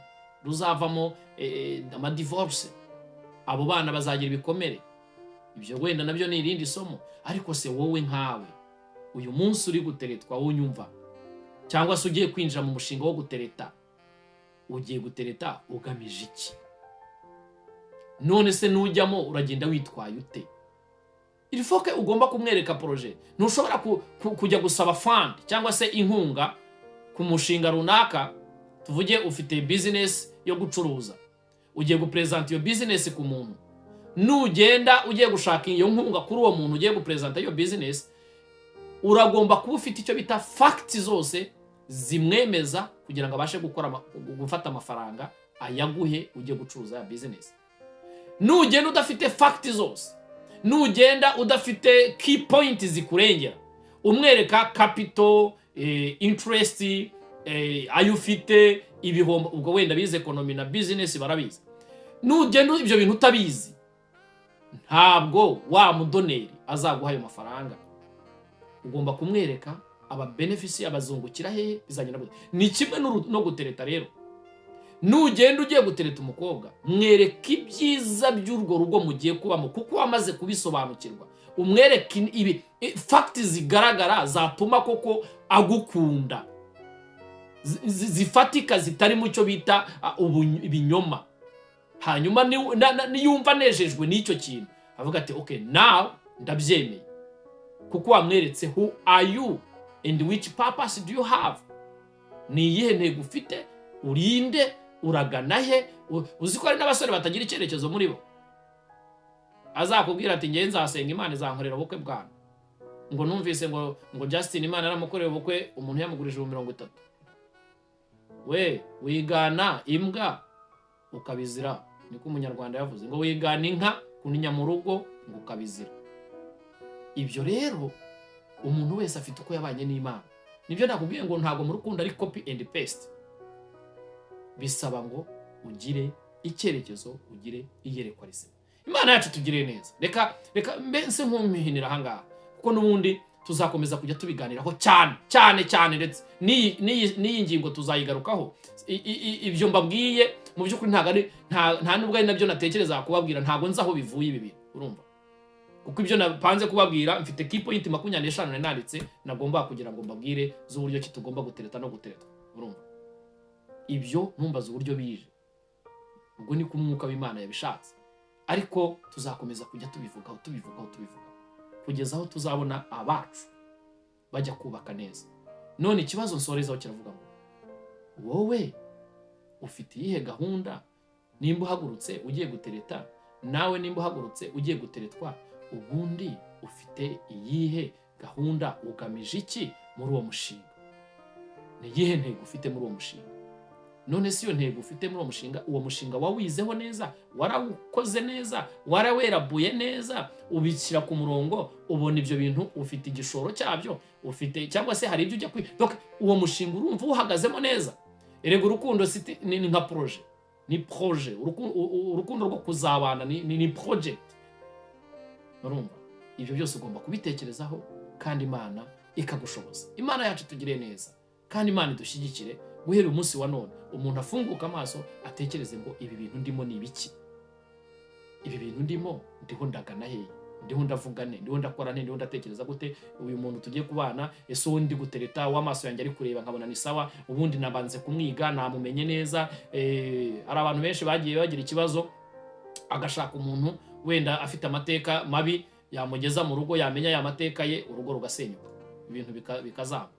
ruzavamo ama divorce. Abo bana bazagira ibikomere. Ibyo wenda nabyo ni irindi somo. Ariko se wowe nkawe uyu munsi uri guteretwa, unyumva, cyangwa se ugiye kwinjira mu mushinga wo gutereta, ugiye gutereta ugamije iki? None se nujyamo uragenda witwaye ute? Il faut que ugomba kumwereka projet. Ntushobora kujya gusaba fund cyangwa se inkunga ku mushinga runaka. Tuvuge ufite business yo gucuruza, ugiye gupresenta iyo business ku muntu. Nugenda ugiye gushaka iyo nkunga kuri uwo muntu ugiye gupresenta iyo business, uragomba kuba ufite icyo bita facts zose zimwemeza kugira ngo abashe gufata amafaranga ayaguhe ugiye gucuruza ya business. Nugenda udafite facts zose, nugenda udafite key points zikurengera, umwereka capital, interest, ayo ufite, ibihombo, ubwo wenda bize economy na business barabizi. Nugenda ibyo bintu utabizi, ntabwo wa mudoneri azaguha ayo mafaranga. Ugomba kumwereka aba benefits, abazungukira hehe, bizagenda gute. Ni kimwe no gutereta rero. Nugenda ugiye gutereta umukobwa, mwereka ibyiza by'urwo rugo mugiye kubamo kuko wamaze kubisobanukirwa. Umwereka ibi facts zigaragara zatuma koko agukunda, zifatika, zitari mu cyo bita ibinyoma. Hanyuma niyumva nejejwe n'icyo kintu, avuga ati okay, now ndabyemeye kuko wamweretse who are you and which purpose do you have, ni iyihe ntego ufite, urinde, uragana he. Uzi ko hari n'abasore batagira icyerekezo muri bo, azakubwira ati ngiye nzasenga Imana izankorera ubukwe bwana, ngo numvise ngo Justin Imana yaramukorera ubukwe umuntu yamugurije 30. We wigana imbwa ukabizira, niko umunyarwanda yavuze, ngo wigana inka kuninya mu rugo ngo ukabizira. Ibyo rero umuntu wese afite uko yabanye n'Imana. Nibyo nakubwiye ngo ntago mu rukundo ari copy and paste, bisaba ngo ugire icyerekezo, ugire iyerekwa rizima. Imana yacu tugire neza. Reka mbense nkumihinira ahangaha kuko n'ubundi tuzakomeza kujya tubiganiraho cyane ndetse n'iyi ngingo tuzayigarukaho. Ibyo mbabwiye mu by'ukuri nta nubwo ari nabyo natekereza kubabwira, ntago nzi aho bivuye ibi bintu, urumva, kuko ibyo napanze kubabwira mfite key point 25 nanditse nagomba kugira ngo mbabwire z'uburyo ki tugomba gutereta no guteretwa, urumva. Ibyo ntumbaza uburyo bije, ubwo ni kumwuka w'Imana yabishatse, ariko tuzakomeza kujya tubivugaho kugeza aho tuzabona abacu bajya kubaka neza. None ikibazo nsorezaho kiravuga ngo wowe ufite iyihe gahunda? Nimba uhagurutse ugiye gutereta, nawe nimba uhagurutse ugiye guteretwa, ubundi ufite iyihe gahunda? Ugamije iki muri uwo mushinga? Ni iyihe ntego ufite muri uwo mushinga? None si yo ntego ufite muri uwo mushinga wawizeho neza, warawukoze neza, warawerabuye neza, ubikira ku murongo, ubona ibyo bintu, ufite igishoro cyabyo, ufite cyangwa se hari ibyo ujya donc uwo mushinga urumva uhagazemo neza. Erega urukundo ni nka projet, ni projet. Urukundo rwo kuzabana ni project, urumva. Ibyo byose ugomba kubitekerezaho kandi Imana ikagushoboza. Imana yacu tugire neza kandi Imana idushyigikire. Guhera umunsi wa none umuntu afunguka amaso atekereze ngo ibi bintu ndimo ni ibiki, ibi bintu ndimo ndiho ndagana he, ndiho ndavugane, ndiho ndakora nte, ndiho ndatekereza gute, uyu muntu tugiye kubana ese undi gutereta w'amaso yanjye ari kureba nkabona ni sawa, ubundi nabanze kumwiga namumenye neza. Ari abantu benshi bagiye bagira ikibazo, agashaka umuntu wenda afite amateka mabi, yamugeza mu rugo, yamenya ya mateka ye, urugo rugasenyuka, ibintu bikazamba.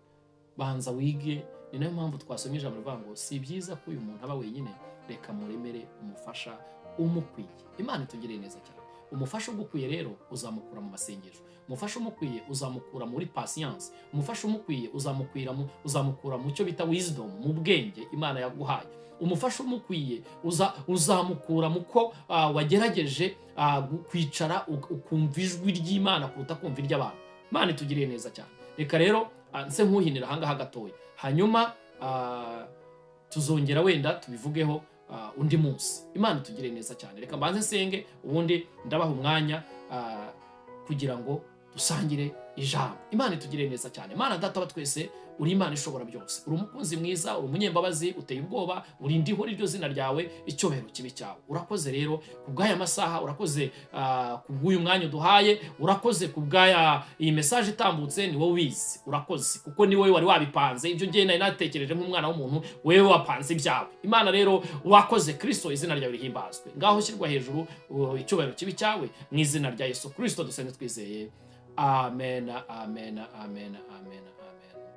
Banza wige. Ni nayo mpamvu twasomye ijambo rivuga ngo si byiza ko uyu muntu aba wenyine, reka muremere umufasha umukwiye. Imana itugirire neza cyane. Umufasha ugukwiye rero uzamukura mu masengesho, umufasha umukwiye uzamukura muri patience, umufasha umukwiye uzamukura mu cyo bita wisdom, mu bwenge Imana yaguhaye. Umufasha umukwiye uzamukura muko wagerageje kwicara ukumva ijwi ry'Imana kuruta kumva iry'abantu. Imana itugirire neza cyane. Reka rero nse nkuhinira ahangaha gatoya, hanyuma tuzongera wenda tubivugeho undi munsi. Imana itugire neza cyane. Reka mbanze nsenge, ubundi ndabaha umwanya kugira ngo dusangire ijambo. Imana itugire neza cyane. Imana Data wa twese, uri Imana ishobora byose, uri umukunzi mwiza, uri umunyembabazi, uteye ubwoba, uri ndiho ryo zina ryawe, icyubahiro kibi cyawe. Urakoze rero kubw'aya masaha, urakoze kubw'uyu mwanya duhaye, urakoze kubw'aya iyi message itambutse, ni wowe ubizi. Urakoze kuko ni wowe wari wabipanze, ibyo ngiye nari natekereje nk'umwana w'umuntu, wewe wapanze ibyawe. Imana rero wakoze. Kristo, izina ryawe rihimbazwe. Ngaho shyirwa hejuru, icyubahiro kibi cyawe, mu izina rya Yesu Kristo dusenze twizeye. Amen, amen, amen, amen.